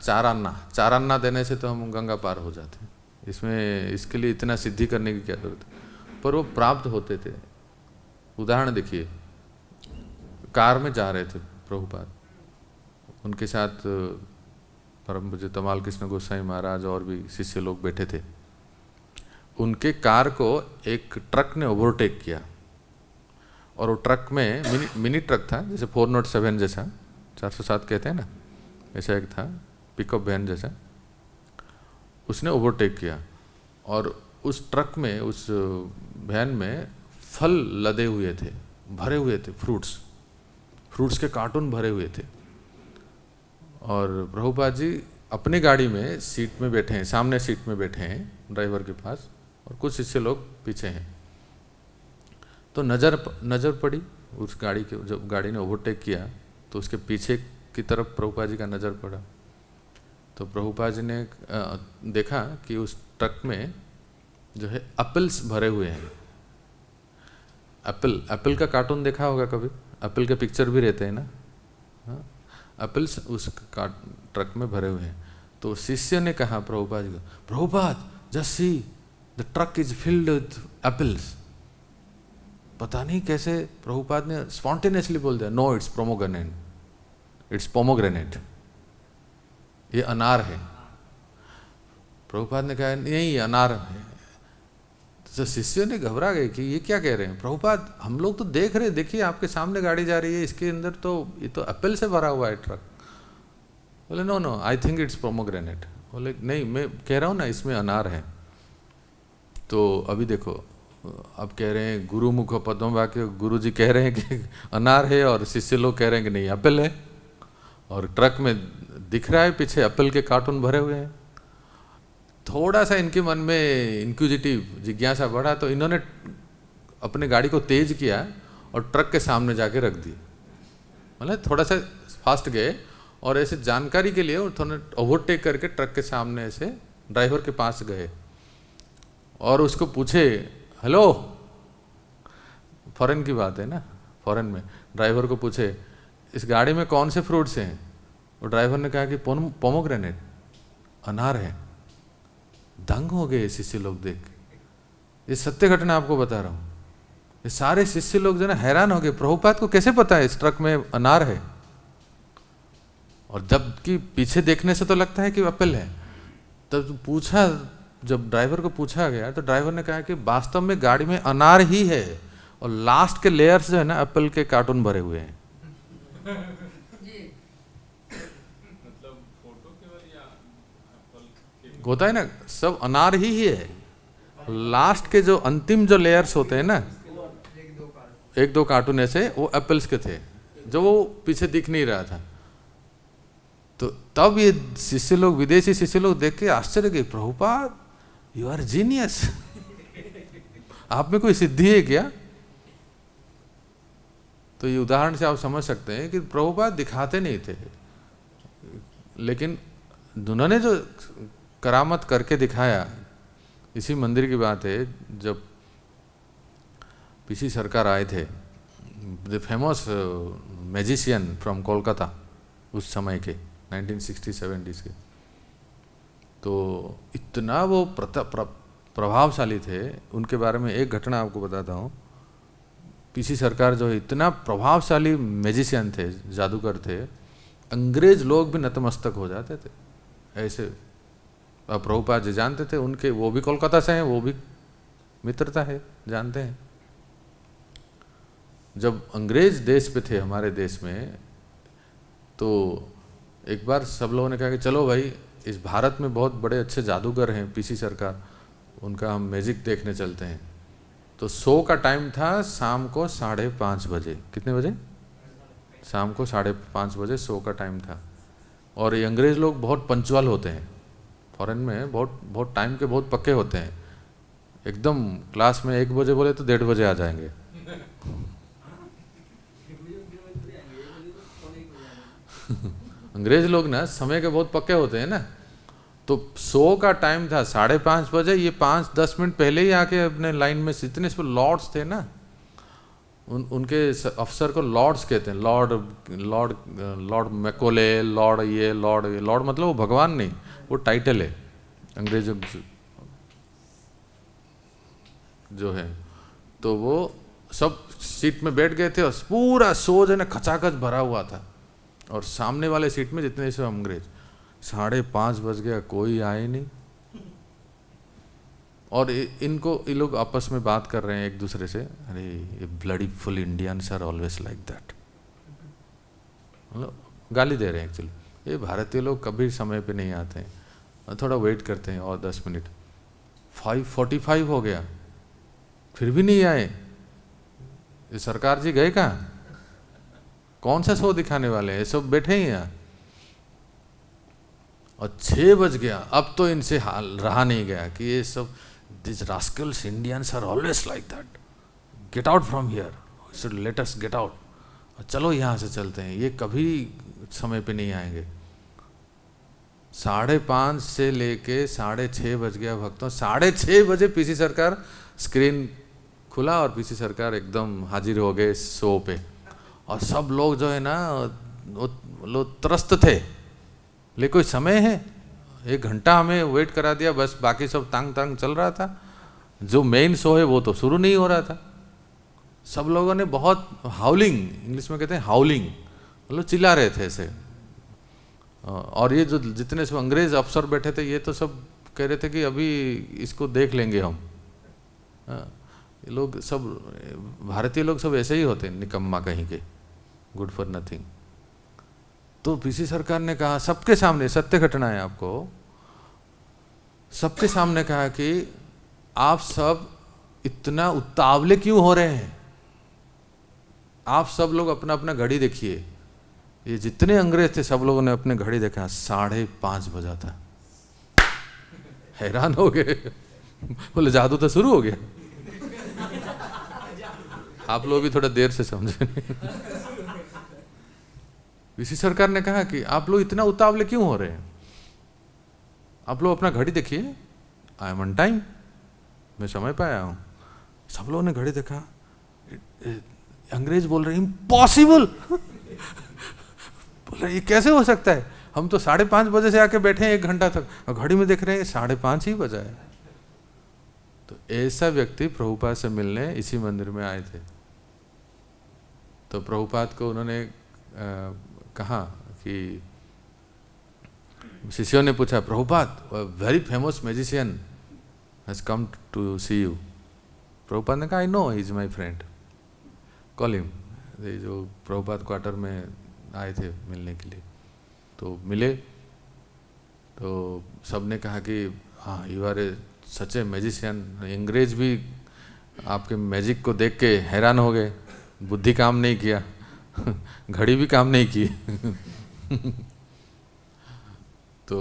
चार अन्ना देने से तो हम गंगा पार हो जाते हैं। इसमें इसके लिए इतना सिद्धि करने की क्या जरूरत है? पर वो प्राप्त होते थे। उदाहरण देखिए, कार में जा रहे थे प्रभुपाद, उनके साथ परम पूज्य तमाल कृष्ण गोसाई महाराज और भी शिष्य लोग बैठे थे। उनके कार को एक ट्रक ने ओवरटेक किया, और वो ट्रक में मिनी ट्रक था, जैसे 407 जैसा, 407 कहते हैं ना, ऐसा एक था पिकअप वैन जैसा। उसने ओवरटेक किया, और उस ट्रक में, उस वैन में फल लदे हुए थे, भरे हुए थे, फ्रूट्स के कार्टून भरे हुए थे। और प्रभुपाद जी अपनी गाड़ी में सीट में बैठे हैं, सामने सीट में बैठे हैं ड्राइवर के पास, और कुछ शिष्य लोग पीछे हैं। तो नज़र पड़ी उस गाड़ी के, जब गाड़ी ने ओवरटेक किया तो उसके पीछे की तरफ प्रभुपाद जी का नज़र पड़ा। तो प्रभुपाद जी ने देखा कि उस ट्रक में जो है एप्पल्स भरे हुए हैं। एप्पल का कार्टून देखा होगा कभी, एप्पल के पिक्चर भी रहते हैं ना, हाँ, एप्पल्स उस ट्रक में भरे हुए हैं। तो शिष्य ने कहा प्रभुपाद जी को, Prabhupada just see the truck is filled with apples. पता नहीं कैसे प्रभुपाद ने स्पॉन्टेनियसली बोल दिया, नो इट्स पोमोग्रेनेट, ये अनार है। प्रभुपाद ने कहा नहीं, ये अनार है। तो शिष्यों ने घबरा गए कि ये क्या कह रहे हैं प्रभुपाद, हम लोग तो देख रहे, देखिए आपके सामने गाड़ी जा रही है, इसके अंदर तो ये तो एप्पल से भरा हुआ है ट्रक। बोले no I think it's pomegranate. बोले नहीं, मैं कह रहा हूँ ना इसमें अनार है। तो अभी देखो, अब कह रहे हैं गुरु मुख पद्म वाक्य, गुरु जी कह रहे हैं कि अनार है, और शिष्य लोग कह रहे हैं कि नहीं एप्पल है, और ट्रक में दिख रहा है पीछे एप्पल के कार्टून भरे हुए हैं। थोड़ा सा इनके मन में इंक्विजिटिव जिज्ञासा बढ़ा, तो इन्होंने अपने गाड़ी को तेज किया और ट्रक के सामने जाके रख दी। मतलब थोड़ा सा फास्ट गए, और ऐसे जानकारी के लिए और थोड़ा ओवरटेक करके ट्रक के सामने ऐसे ड्राइवर के पास गए, और उसको पूछे, हेलो, फॉरेन की बात है ना, फॉरेन में ड्राइवर को पूछे इस गाड़ी में कौन से फ्रूट्स हैं? वो ड्राइवर ने कहा कि पोमोग्रेनेट, अनार है। दंग हो गए शिष्य लोग देख के। ये सत्य घटना आपको बता रहा हूँ। ये सारे शिष्य लोग जो ना हैरान हो गए, प्रभुपाद को कैसे पता है इस ट्रक में अनार है? और जबकि पीछे देखने से तो लगता है कि एप्पल है। तब पूछा, जब ड्राइवर को पूछा गया तो ड्राइवर ने कहा कि वास्तव में गाड़ी में अनार ही है, और लास्ट के लेयर्स जो है ना एप्पल के कार्टून भरे हुए हैं। मतलब फोटो केवल या एप्पल होता है ना, सब अनार ही है। लास्ट के जो अंतिम जो लेयर्स होते हैं ना, एक दो कार्टून ऐसे वो एप्पल्स के थे, जो वो पीछे दिख नहीं रहा था। तो तब ये शिष्य लोग, विदेशी शिष्य लोग देख के आश्चर्य गए, प्रभुपाद यू आर जीनियस, आप में कोई सिद्धि है क्या? तो ये उदाहरण से आप समझ सकते हैं कि प्रभुपाद दिखाते नहीं थे, लेकिन उन्होंने जो करामत करके दिखाया। इसी मंदिर की बात है, जब पीसी सरकार आए थे, the famous magician from Kolkata, उस समय के 1960-70s के, तो इतना वो प्रभावशाली थे। उनके बारे में एक घटना आपको बताता हूँ। पीसी सरकार जो है इतना प्रभावशाली मैजिशियन थे, जादूगर थे, अंग्रेज लोग भी नतमस्तक हो जाते थे ऐसे। अब प्रभुपाद जी जानते थे उनके, वो भी कोलकाता से हैं, वो भी मित्रता है, जानते हैं। जब अंग्रेज देश पे थे हमारे देश में, तो एक बार सब लोगों ने कहा कि चलो भाई, इस भारत में बहुत बड़े अच्छे जादूगर हैं पीसी सरकार, उनका हम मैजिक देखने चलते हैं। तो शो का टाइम था शाम को 5:30 बजे। कितने बजे? शाम को 5:30 बजे शो का टाइम था। और ये अंग्रेज़ लोग बहुत पंचुअल होते हैं, फॉरेन में बहुत टाइम के बहुत पक्के होते हैं। एकदम क्लास में 1 बजे बोले तो 1:30 बजे आ जाएंगे। अंग्रेज लोग ना समय के बहुत पक्के होते हैं ना। तो शो का टाइम था 5:30 बजे, ये 5-10 मिनट पहले ही आके अपने लाइन में, जितने सब लॉर्ड्स थे ना, उनके अफसर को लॉर्ड्स कहते हैं। लॉर्ड मैकोले, लॉर्ड मतलब वो भगवान नहीं, वो टाइटल है अंग्रेजों जो है। तो वो सब सीट में बैठ गए थे और पूरा शो जो है ना खचाखच भरा हुआ था। और सामने वाले सीट में जितने सब अंग्रेज, 5:30 बज गया, कोई आए नहीं। और ये लोग आपस में बात कर रहे हैं एक दूसरे से, अरे ये bloody fool Indians are always like that, मतलब गाली दे रहे हैं एक्चुअली। ये भारतीय लोग कभी समय पे नहीं आते हैं, थोड़ा वेट करते हैं और 10 मिनट। 5:45 हो गया, फिर भी नहीं आए। ये सरकार जी गए कहाँ? कौन सा शो दिखाने वाले हैं? ये सब बैठे ही यहाँ। और 6 बज गया, अब तो इनसे हाल रहा नहीं गया कि ये सब, this rascals Indians are always like that, get out from here, should let us get out, चलो यहाँ से चलते हैं, ये कभी समय पे नहीं आएंगे। 5:30 से लेके 6:30 बज गया भक्तों। 6:30 बजे पीसी सरकार स्क्रीन खुला और पीसी सरकार एकदम हाजिर हो गए शो पे। और सब लोग जो है ना वो लोग त्रस्त थे, ले कोई समय है, 1 घंटा हमें वेट करा दिया बस, बाकी सब तांग तांग चल रहा था। जो मेन शो है वो तो शुरू नहीं हो रहा था। सब लोगों ने बहुत हाउलिंग, इंग्लिश में कहते हैं हाउलिंग, मतलब चिल्ला रहे थे ऐसे। और ये जो जितने सब अंग्रेज अफसर बैठे थे, ये तो सब कह रहे थे कि अभी इसको देख लेंगे हम। ये लोग सब, भारतीय लोग सब ऐसे ही होते हैं, निकम्मा कहीं के, गुड फॉर नथिंग। तो पीसी सरकार ने कहा सबके सामने, सत्य घटना है आपको, सबके सामने कहा कि आप सब इतना उतावले क्यों हो रहे हैं? आप सब लोग अपना अपना घड़ी देखिए। ये जितने अंग्रेज थे सब लोगों ने अपने घड़ी देखा, 5:30 बजा था। हैरान हो गए, बोले जादू तो शुरू हो गया। आप लोग भी थोड़ा देर से समझे। पीसी सरकार ने कहा कि आप लोग इतना उतावले क्यों हो रहे हैं? आप लोग अपना घड़ी देखिए, आई एम ऑन टाइम, मैं समय पे आया हूं। सब लोगों ने घड़ी देखा, अंग्रेज बोल रहे इम्पॉसिबल। बोल रहे ये कैसे हो सकता है? हम तो 5:30 बजे से आके बैठे हैं 1 घंटा तक, और घड़ी में देख रहे हैं 5:30 ही बजा है। तो ऐसा व्यक्ति प्रभुपाद से मिलने इसी मंदिर में आए थे। तो प्रभुपाद को उन्होंने कहा कि शिष्यों ने पूछा, Prabhupada very famous magician has come to see you. Prabhupada ने कहा I know he is my friend, call him. ये जो प्रभुपाद क्वार्टर में आए थे मिलने के लिए, तो मिले। तो सब ने कहा कि हाँ you are a such a magician. अंग्रेज भी आपके मैजिक को देख के हैरान हो गए, बुद्धि काम नहीं किया, घड़ी भी काम नहीं की। तो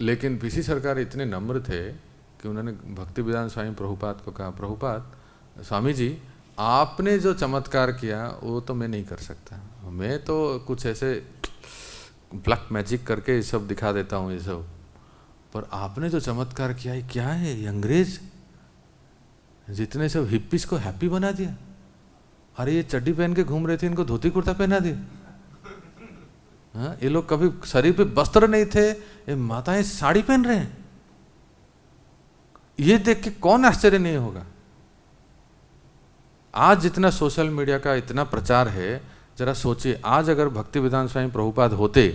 लेकिन पीसी सरकार इतने नम्र थे कि उन्होंने भक्ति वेदांत स्वामी प्रभुपाद को कहा, प्रभुपाद स्वामी जी आपने जो चमत्कार किया वो तो मैं नहीं कर सकता, मैं तो कुछ ऐसे ब्लैक मैजिक करके ये सब दिखा देता हूँ ये सब, पर आपने जो चमत्कार किया है क्या है? ये अंग्रेज जितने सब हिप्पीज को हैप्पी बना दिया। अरे ये चड्डी पहन के घूम रहे थे, इनको धोती कुर्ता पहना दिया। हाँ, ये लोग कभी शरीर पे वस्त्र नहीं थे, ये माताएं साड़ी पहन रहे हैं। ये देख के कौन आश्चर्य नहीं होगा? आज जितना सोशल मीडिया का इतना प्रचार है, जरा सोचिए, आज अगर भक्ति वेदांत स्वामी प्रभुपाद होते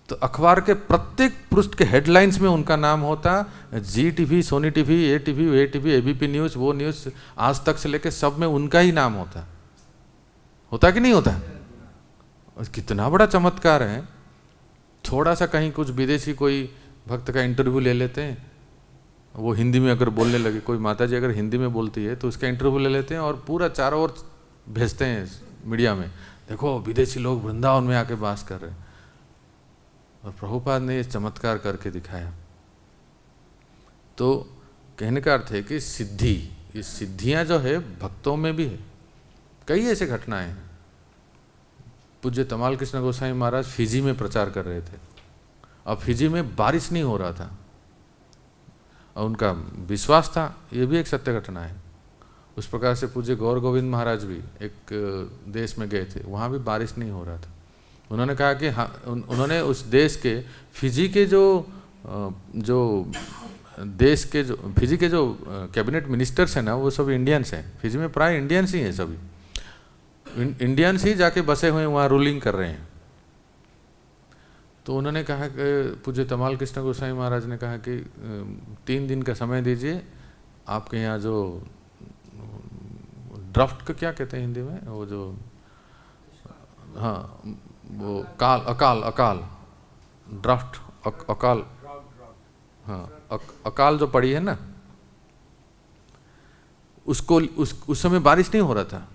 तो अखबार के प्रत्येक पृष्ठ के हेडलाइंस में उनका नाम होता। जी टीवी, सोनी टीवी, ए टीवी, एबीपी न्यूज़, वो न्यूज़, आज तक से लेकर सब में उनका ही नाम होता। होता कि नहीं होता? और कितना बड़ा चमत्कार है। थोड़ा सा कहीं कुछ विदेशी कोई भक्त का इंटरव्यू ले लेते हैं, वो हिंदी में अगर बोलने लगे, कोई माता जी अगर हिंदी में बोलती है तो उसका इंटरव्यू ले लेते हैं और पूरा चारों ओर भेजते हैं मीडिया में, देखो विदेशी लोग वृंदावन में आके वास कर रहे हैं। और प्रभुपाद ने ये चमत्कार करके दिखाया। तो कहने का अर्थ है कि सिद्धि, ये सिद्धियां जो है भक्तों में भी है। कई ऐसे घटनाएं हैं। पूज्य तमाल कृष्ण गोसाई महाराज फिजी में प्रचार कर रहे थे, अब फिजी में बारिश नहीं हो रहा था, और उनका विश्वास था, ये भी एक सत्य घटना है। उस प्रकार से पूज्य गौर गोविंद महाराज भी एक देश में गए थे, वहाँ भी बारिश नहीं हो रहा था। उन्होंने कहा कि हाँ, उन्होंने उस देश के फिजी के देश के जो फिजी के जो कैबिनेट मिनिस्टर्स हैं ना, वो सब इंडियंस हैं। फिजी में प्राय इंडियंस ही हैं, सभी इंडियंस ही जाके बसे हुए वहाँ रूलिंग कर रहे हैं। तो उन्होंने कहा कि पूज्य तमाल कृष्ण गोसाई महाराज ने कहा कि 3 दिन का समय दीजिए, आपके यहाँ जो ड्राफ्ट को क्या कहते हैं हिंदी में, वो जो, हाँ वो अकाल ड्राफ्ट, अकाल, हाँ अकाल जो पड़ी है ना, उसको उस समय बारिश नहीं हो रहा था,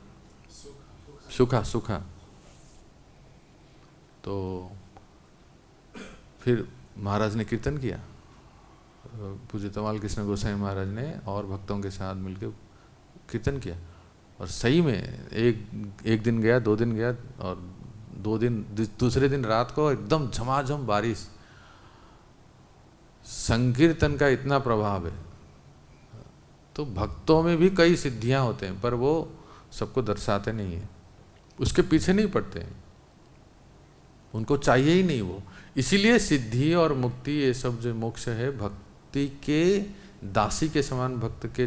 सूखा। तो फिर महाराज ने कीर्तन किया, पूज्य तमाल कृष्ण गोसाई महाराज ने और भक्तों के साथ मिलकर कीर्तन किया। और सही में एक दिन गया, 2 दिन गया, और दूसरे दिन रात को एकदम झमाझम बारिश। संकीर्तन का इतना प्रभाव है। तो भक्तों में भी कई सिद्धियां होते हैं, पर वो सबको दर्शाते नहीं है, उसके पीछे नहीं पड़ते हैं, उनको चाहिए ही नहीं वो। इसीलिए सिद्धि और मुक्ति, ये सब जो मोक्ष है, भक्ति के दासी के समान भक्त के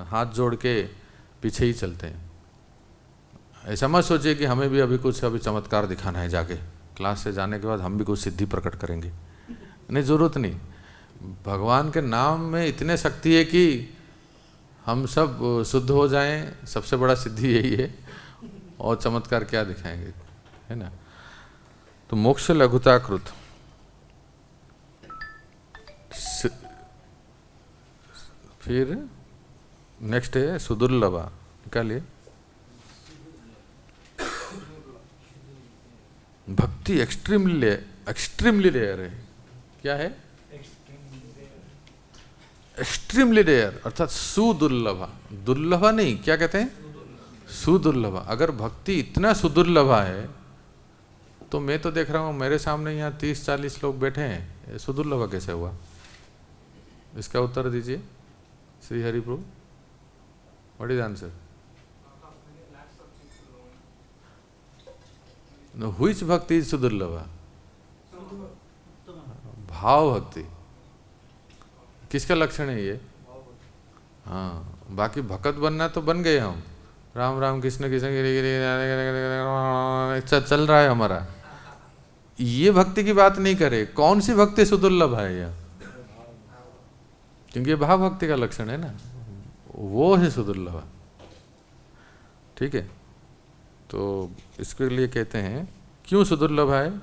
हाथ जोड़ के पीछे ही चलते हैं। ऐसा मत सोचिए कि हमें भी अभी चमत्कार दिखाना है, जाके क्लास से जाने के बाद हम भी कुछ सिद्धि प्रकट करेंगे, नहीं, जरूरत नहीं। भगवान के नाम में इतने शक्ति है कि हम सब शुद्ध हो जाएं, सबसे बड़ा सिद्धि यही है, और चमत्कार क्या दिखाएंगे, है ना। तो मोक्ष लघुताकृत, फिर नेक्स्ट है सुदुर्लभा, निकालिए। भक्ति एक्सट्रीमली रेयर है। क्या है? एक्सट्रीमली रेयर, अर्थात सुदुर्लभा। दुर्लभा नहीं, क्या कहते हैं? सुदुर्लभा। अगर भक्ति इतना सुदुर्लभा है, तो मैं तो देख रहा हूँ मेरे सामने यहाँ 30-40 लोग बैठे हैं, ये सुदुर्लभा कैसे हुआ? इसका उत्तर दीजिए श्री हरि प्रभु। What is answer? Which bhakti is सुदुर्लभा? भाव भक्ति। किसका लक्षण है ये? हाँ, बाकी भक्त बनना तो बन गए हम, राम राम कृष्ण कृष्ण चल रहा है हमारा। ये भक्ति की बात नहीं करे। कौन सी भक्ति सुदुर्लभ है यह? क्योंकि ये भाव भक्ति का लक्षण है ना, वो है सुदुर्लभ। ठीक है, तो इसके लिए कहते हैं क्यों सुदुर्लभ है,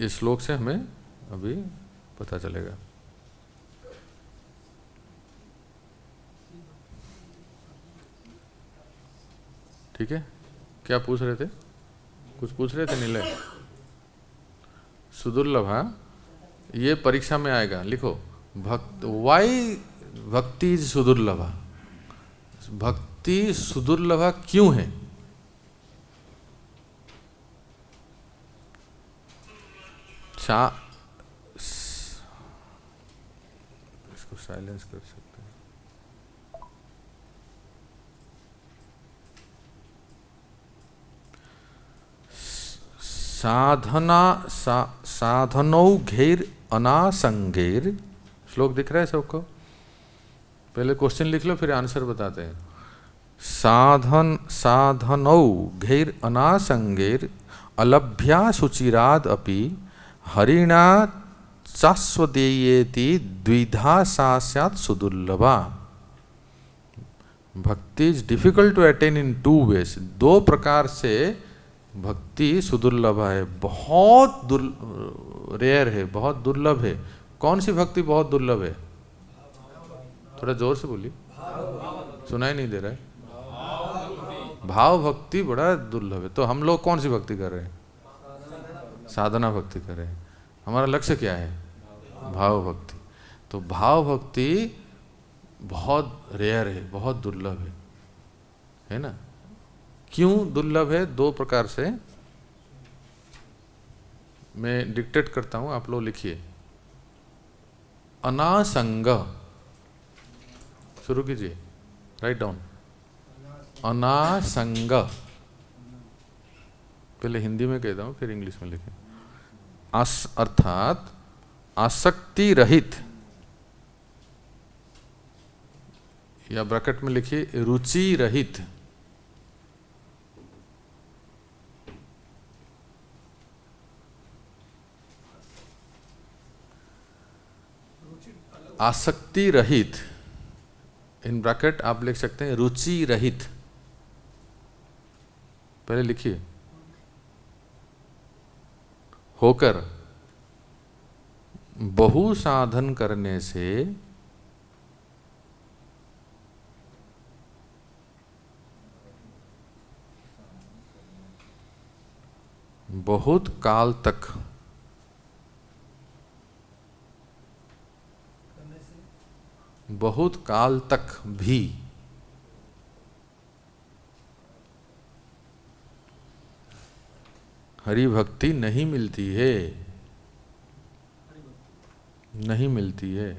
इस श्लोक से हमें अभी पता चलेगा। ठीक है, क्या पूछ रहे थे? कुछ पूछ रहे थे नीले? सुदुर्लभा, ये परीक्षा में आएगा, लिखो। वाई भक्ति इज सुदुर्लभा। भक्ति सुदुर्लभा क्यों है? इसको साइलेंस कर सकते हैं। साधनौघैर अनासंगैर। श्लोक दिख रहा है सबको? पहले क्वेश्चन लिख लो, फिर आंसर बताते हैं। साधनौघैर अनासंगैर अलभ्या शुचिराद अपि हरिणा चास्वदेयेति द्विधा सा स्यात् सुदुर्लभा। Bhakti is difficult to attain in two ways, दो प्रकार से भक्ति सुदुर्लभ है, बहुत रेयर है, बहुत दुर्लभ है। कौन सी भक्ति बहुत दुर्लभ है? थोड़ा जोर से बोलिए, सुनाई नहीं दे रहा है। भाव भक्ति बड़ा दुर्लभ है। तो हम लोग कौन सी भक्ति कर रहे हैं? साधना भक्ति कर रहे हैं। हमारा लक्ष्य क्या है? भाव भक्ति। तो भाव भक्ति बहुत रेयर है, बहुत दुर्लभ है ना? क्यों दुर्लभ है? दो प्रकार से। मैं डिक्टेट करता हूं, आप लोग लिखिए। अनासंग, शुरू कीजिए, राइट डाउन। अनासंग, पहले हिंदी में कहता हूं फिर इंग्लिश में लिखें। अर्थात आसक्ति रहित, या ब्रैकेट में लिखिए रुचि रहित। आसक्ति रहित, इन ब्रैकेट आप लिख सकते हैं रुचि रहित। पहले लिखिए, होकर बहु साधन करने से बहुत काल तक भी हरि भक्ति नहीं मिलती है, नहीं मिलती है।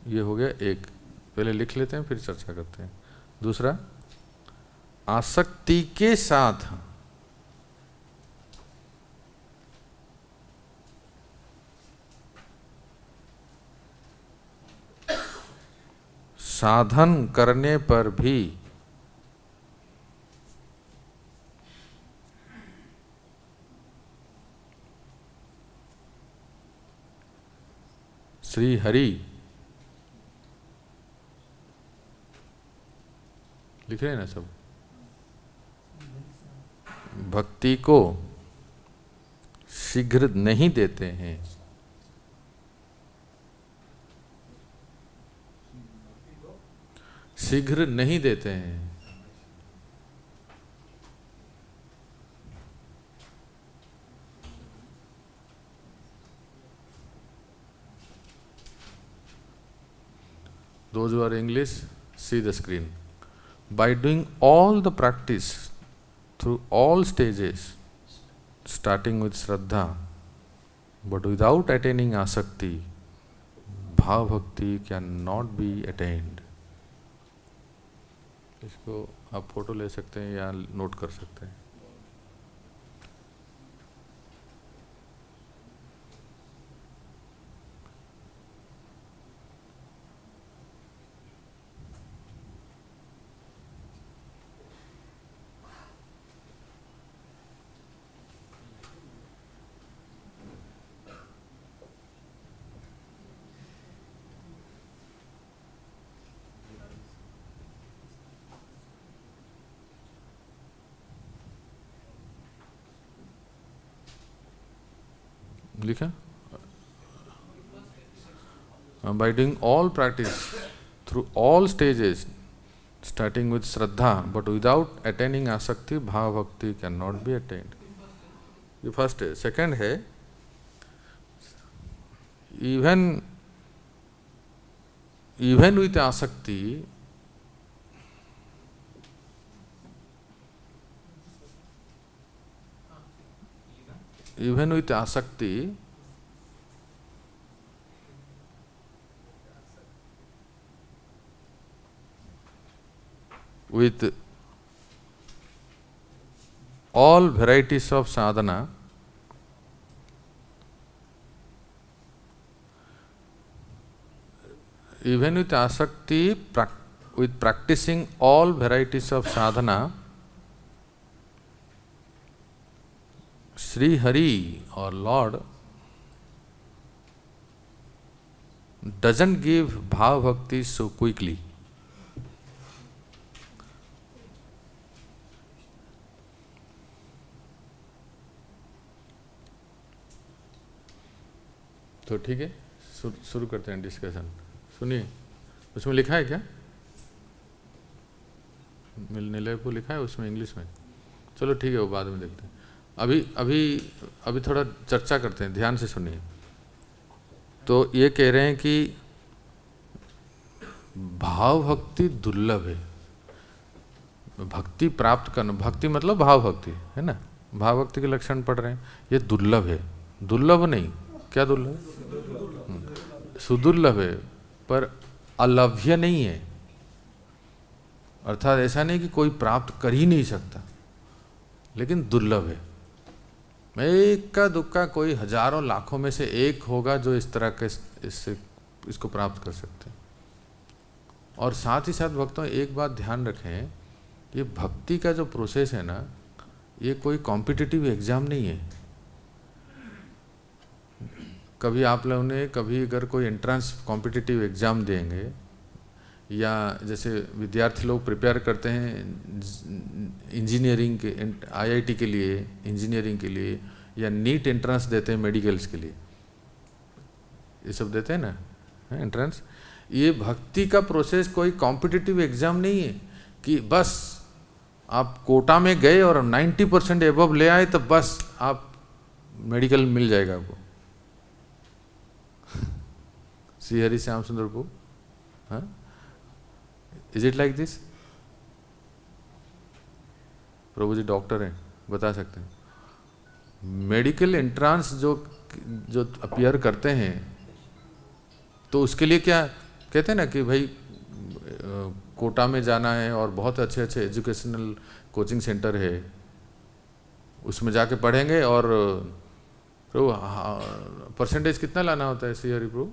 ये हो गया एक, पहले लिख लेते हैं फिर चर्चा करते हैं। दूसरा, आसक्ति के साथ साधन करने पर भी श्री हरि, लिख रहे हैं ना सब, भक्ति को शीघ्र नहीं देते हैं। शीघ्र नहीं देते हैं। Those who are English, see the screen. By doing all the practice through all stages, starting with Shraddha, but without attaining Asakti, Bhav Bhakti cannot be attained. इसको आप फोटो ले सकते हैं या नोट कर सकते हैं। लिखा? By doing all practice through all stages, starting with Shraddha, but without attaining Asakti, Bhav Bhakti cannot be attained. ये फर्स्ट है। सेकंड है, even with Asakti, even with Asakti, with all varieties of sadhana, even with Asakti, with practicing all varieties of sadhana, Shri Hari और Lord doesn't give bhav bhakti so quickly. तो ठीक है, शुरू करते हैं डिस्कशन। सुनिए, उसमें लिखा है क्या? नीले को लिखा है उसमें इंग्लिश में? चलो ठीक है, वो बाद में देखते हैं। अभी थोड़ा चर्चा करते हैं, ध्यान से सुनिए। तो ये कह रहे हैं कि भाव भक्ति दुर्लभ है। भक्ति प्राप्त करना, भक्ति मतलब भाव भक्ति है ना, भाव भक्ति के लक्षण पढ़ रहे हैं। ये दुर्लभ है, दुर्लभ नहीं, क्या दुर्लभ? सुदुर्लभ है, पर अलभ्य नहीं है। अर्थात ऐसा नहीं कि कोई प्राप्त कर ही नहीं सकता, लेकिन दुर्लभ है। एक का दुक्का कोई हजारों लाखों में से एक होगा जो इस तरह के इसको प्राप्त कर सकते हैं। और साथ ही साथ भक्तों एक बात ध्यान रखें, ये भक्ति का जो प्रोसेस है ना, ये कोई कॉम्पिटिटिव एग्जाम नहीं है। कभी आप लोगों ने कभी अगर कोई एंट्रेंस कॉम्पिटिटिव एग्जाम देंगे, या जैसे विद्यार्थी लोग प्रिपेयर करते हैं इंजीनियरिंग के, IIT के लिए, इंजीनियरिंग के लिए, या नीट एंट्रेंस देते हैं मेडिकल्स के लिए, ये सब देते हैं ना एंट्रेंस। ये भक्ति का प्रोसेस कोई कॉम्पिटिटिव एग्जाम नहीं है कि बस आप कोटा में गए और 90% एबव ले आए तो बस आप मेडिकल मिल जाएगा आपको। श्री हरि श्याम सुंदर को, हाँ, is it like this? Prabhu ji doctor हैं, बता सकते हैं। मेडिकल एंट्रांस जो अपीयर करते हैं, तो उसके लिए क्या कहते हैं ना कि भाई कोटा में जाना है और बहुत अच्छे अच्छे एजुकेशनल कोचिंग सेंटर है, उसमें जाके पढ़ेंगे। और प्रभु परसेंटेज कितना लाना होता है श्री हरि प्रभु?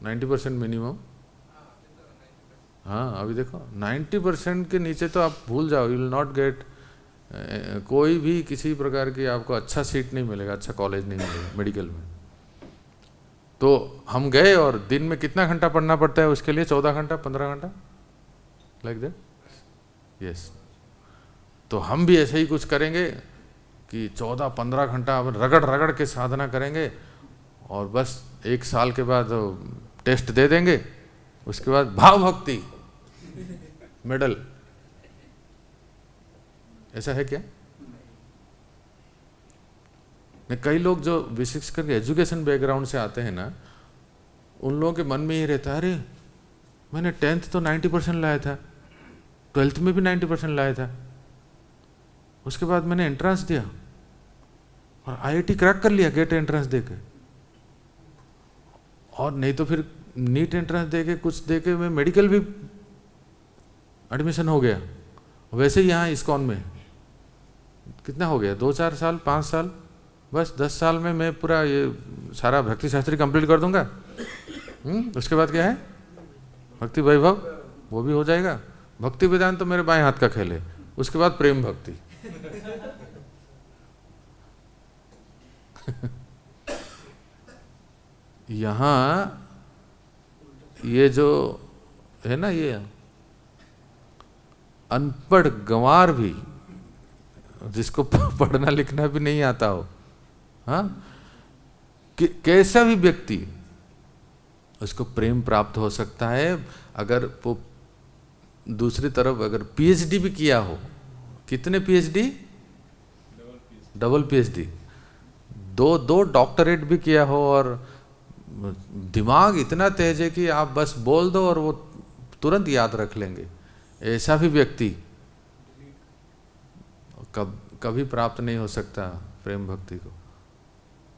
90% मिनिमम। हाँ, अभी देखो 90% के नीचे तो आप भूल जाओ, यू विल नॉट गेट, कोई भी किसी प्रकार की आपको अच्छा सीट नहीं मिलेगा, अच्छा कॉलेज नहीं मिलेगा मेडिकल में। तो हम गए और दिन में कितना घंटा पढ़ना पड़ता है उसके लिए? 14 घंटा, 15 घंटा, लाइक दैट, यस। तो हम भी ऐसे ही कुछ करेंगे कि 14-15 घंटा रगड़ रगड़ के साधना करेंगे, और बस 1 साल के बाद टेस्ट दे देंगे, उसके बाद भाव भक्ति मेडल। ऐसा है क्या? कई लोग जो विशेष करके एजुकेशन बैकग्राउंड से आते हैं ना, उन लोगों के मन में ये रहता है, अरे मैंने 10th तो 90% लाया था, 12th में भी 90% लाया था, उसके बाद मैंने एंट्रेंस दिया और IIT क्रैक कर लिया गेट एंट्रेंस देके, और नहीं तो फिर नीट एंट्रेंस देके कुछ देके मैं मेडिकल भी एडमिशन हो गया। वैसे ही यहाँ इस्कॉन में कितना हो गया, 2-4 साल, 5 साल, बस 10 साल में मैं पूरा ये सारा भक्ति शास्त्री कंप्लीट कर दूंगा। उसके बाद क्या है? भक्ति वैभव, वो भी हो जाएगा। भक्ति वेदांत तो मेरे बाएं हाथ का खेल है। उसके बाद प्रेम भक्ति। यहाँ ये जो है ना, ये अनपढ़ गंवार भी, जिसको पढ़ना लिखना भी नहीं आता हो, हाँ, कैसा भी व्यक्ति, उसको प्रेम प्राप्त हो सकता है अगर वो दूसरी तरफ अगर PhD भी किया हो। कितने PhD? डबल PhD, दो डॉक्टरेट भी किया हो, और दिमाग इतना तेज है कि आप बस बोल दो और वो तुरंत याद रख लेंगे। ऐसा भी व्यक्ति कभी प्राप्त नहीं हो सकता प्रेम भक्ति को।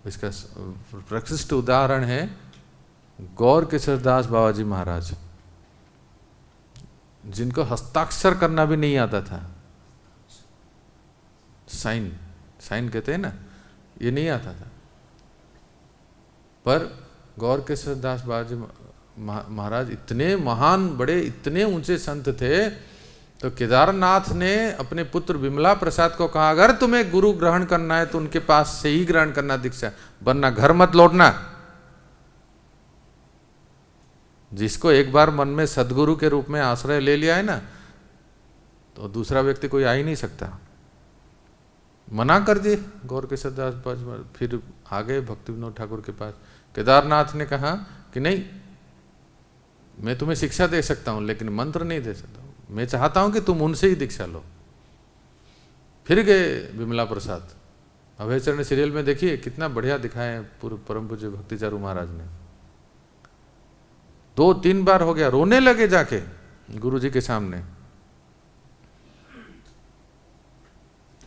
इसका प्रकृष्ट उदाहरण है गौर किशोरदास बाबा जी महाराज, जिनको हस्ताक्षर करना भी नहीं आता था। साइन कहते हैं ना, ये नहीं आता था, पर गौर किशोरदास बाबा जी महाराज इतने महान, बड़े इतने ऊंचे संत थे तो केदारनाथ ने अपने पुत्र विमला प्रसाद को कहा, अगर तुम्हें गुरु ग्रहण करना है तो उनके पास से ही ग्रहण करना दीक्षा, वरना घर मत लौटना। जिसको एक बार मन में सदगुरु के रूप में आश्रय ले लिया है ना, तो दूसरा व्यक्ति कोई आ ही नहीं सकता। मना कर दिए गौर किशोर दास महाराज। फिर आ गए भक्ति विनोद ठाकुर के पास। केदारनाथ ने कहा कि नहीं, मैं तुम्हें शिक्षा दे सकता हूं लेकिन मंत्र नहीं दे सकता, मैं चाहता हूं कि तुम उनसे ही दीक्षा लो। फिर गए विमला प्रसाद। अभयचरण सीरियल में देखिए कितना बढ़िया दिखाए पूर्व परम पूज्य भक्तिचारू महाराज ने। 2-3 बार हो गया, रोने लगे जाके गुरु जी के सामने,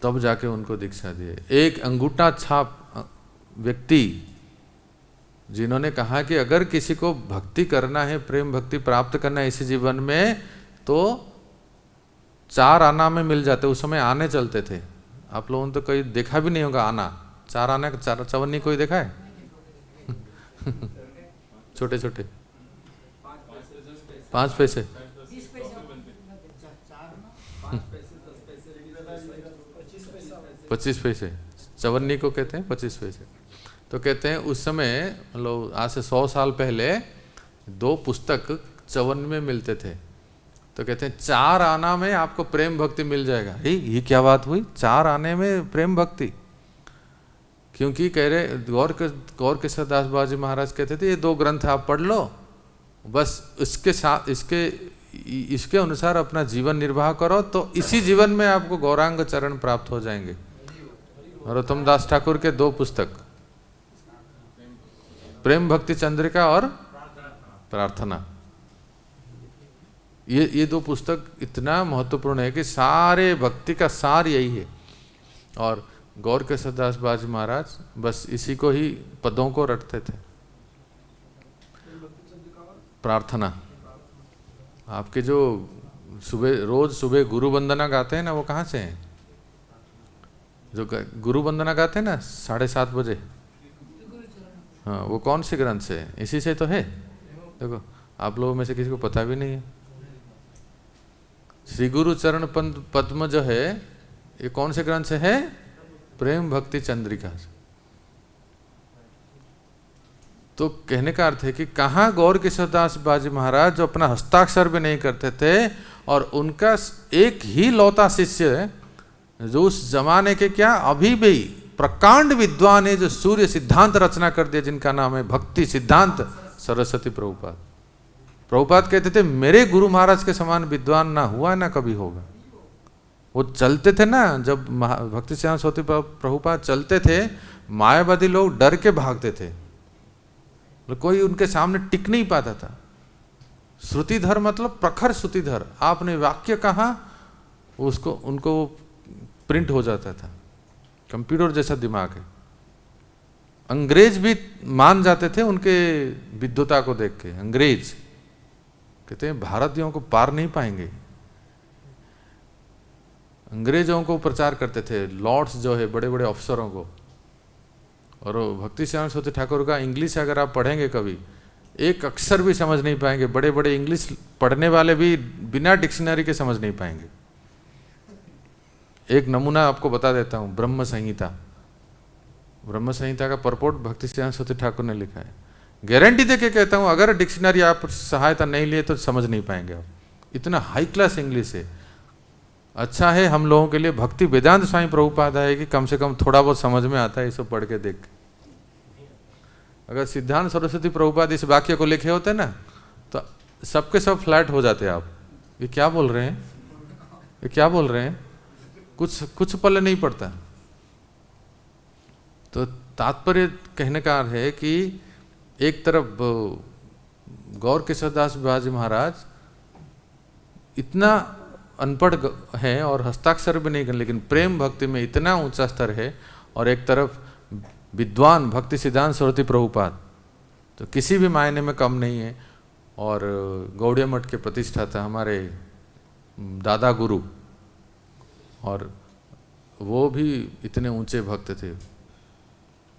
तब जाके उनको दीक्षा दिए। एक अंगूठा छाप व्यक्ति जिन्होंने कहा कि अगर किसी को भक्ति करना है, प्रेम भक्ति प्राप्त करना है इसी जीवन में, तो 4 आना में मिल जाते। उस समय आने चलते थे। आप लोगों ने तो कहीं देखा भी नहीं होगा आना। 4 आने का 4 चवन्नी कोई देखा है? छोटे छोटे 5 पैसे 25 पैसे चवन्नी को कहते हैं, 25 पैसे। तो कहते हैं उस समय, मतलब आज से 100 साल पहले 2 पुस्तक 54 में मिलते थे। तो कहते हैं 4 आना में आपको प्रेम भक्ति मिल जाएगा। ये क्या बात हुई, 4 आने में प्रेम भक्ति? क्योंकि कह रहे गौर किशोर दास बाबा जी महाराज कहते थे ये 2 ग्रंथ आप पढ़ लो, बस इसके साथ इसके अनुसार अपना जीवन निर्वाह करो, तो इसी जीवन में आपको गौरांग चरण प्राप्त हो जाएंगे। नरोत्तम दास ठाकुर के 2 पुस्तक, प्रेम भक्ति चंद्रिका और प्रार्थना, ये 2 पुस्तक इतना महत्वपूर्ण है कि सारे भक्ति का सार यही है। और गौर किशोर दास बाबा जी महाराज बस इसी को ही, पदों को रटते थे। प्रार्थना, आपके जो रोज सुबह गुरु वंदना गाते हैं ना, वो कहाँ से हैं? जो गुरु वंदना गाते हैं ना 7:30 बजे, हाँ, वो कौन से ग्रंथ से है? इसी से तो है। देखो आप लोगों में से किसी को पता भी नहीं है। श्री गुरु चरण पद्म जो है, ये कौन से ग्रंथ से है? प्रेम भक्ति चंद्रिका से। तो कहने का अर्थ है कि कहाँ गौर किशोर दास बाजी महाराज, जो अपना हस्ताक्षर भी नहीं करते थे, और उनका एक ही लौता शिष्य जो उस जमाने के क्या अभी भी प्रकांड विद्वान है, जो सूर्य सिद्धांत रचना कर दिया, जिनका नाम है भक्ति सिद्धांत सरस्वती प्रभुपाद। प्रभुपाद कहते थे मेरे गुरु महाराज के समान विद्वान ना हुआ ना कभी होगा। वो चलते थे ना, जब भक्ति सिद्धांत सरस्वती प्रभुपाद चलते थे, मायावादी लोग डर के भागते थे, कोई उनके सामने टिक नहीं पाता था। श्रुतिधर मतलब प्रखर श्रुतिधर, आपने वाक्य कहा उसको उनको प्रिंट हो जाता था, कंप्यूटर जैसा दिमाग है। अंग्रेज भी मान जाते थे उनके विद्वता को देख के। अंग्रेज कहते हैं भारतीयों को पार नहीं पाएंगे। अंग्रेजों को प्रचार करते थे, लॉर्ड्स जो है बड़े बड़े अफसरों को। और भक्ति सिद्धांत सरस्वती ठाकुर का इंग्लिश अगर आप पढ़ेंगे कभी, एक अक्षर भी समझ नहीं पाएंगे। बड़े बड़े इंग्लिश पढ़ने वाले भी बिना डिक्शनरी के समझ नहीं पाएंगे। एक नमूना आपको बता देता हूँ, ब्रह्म संहिता। ब्रह्म संहिता का परपोर्ट भक्ति सिद्धांत सरस्वती ठाकुर ने लिखा है। गारंटी देके कहता हूँ, अगर डिक्शनरी आप सहायता नहीं लिए तो समझ नहीं पाएंगे आप। इतना हाई क्लास इंग्लिश है। अच्छा है हम लोगों के लिए भक्ति वेदांत स्वामी प्रभुपाद है कि कम से कम थोड़ा बहुत समझ में आता है, इसको पढ़ के देख। अगर सिद्धांत सरस्वती प्रभुपाद इस वाक्य को लिखे होते ना, तो सबके सब फ्लैट हो जाते आप। ये क्या बोल रहे हैं, ये क्या बोल रहे हैं, कुछ पल्ले नहीं पड़ता। तो तात्पर्य कहने का अर्थ है कि एक तरफ गौर किशोर दास बाजी महाराज इतना अनपढ़ हैं और हस्ताक्षर भी नहीं कर, लेकिन प्रेम भक्ति में इतना ऊंचा स्तर है। और एक तरफ विद्वान भक्ति सिद्धांत सरस्वती प्रभुपाद, तो किसी भी मायने में कम नहीं है। और गौड़िया मठ के प्रतिष्ठाता हमारे दादा गुरु, और वो भी इतने ऊंचे भक्त थे।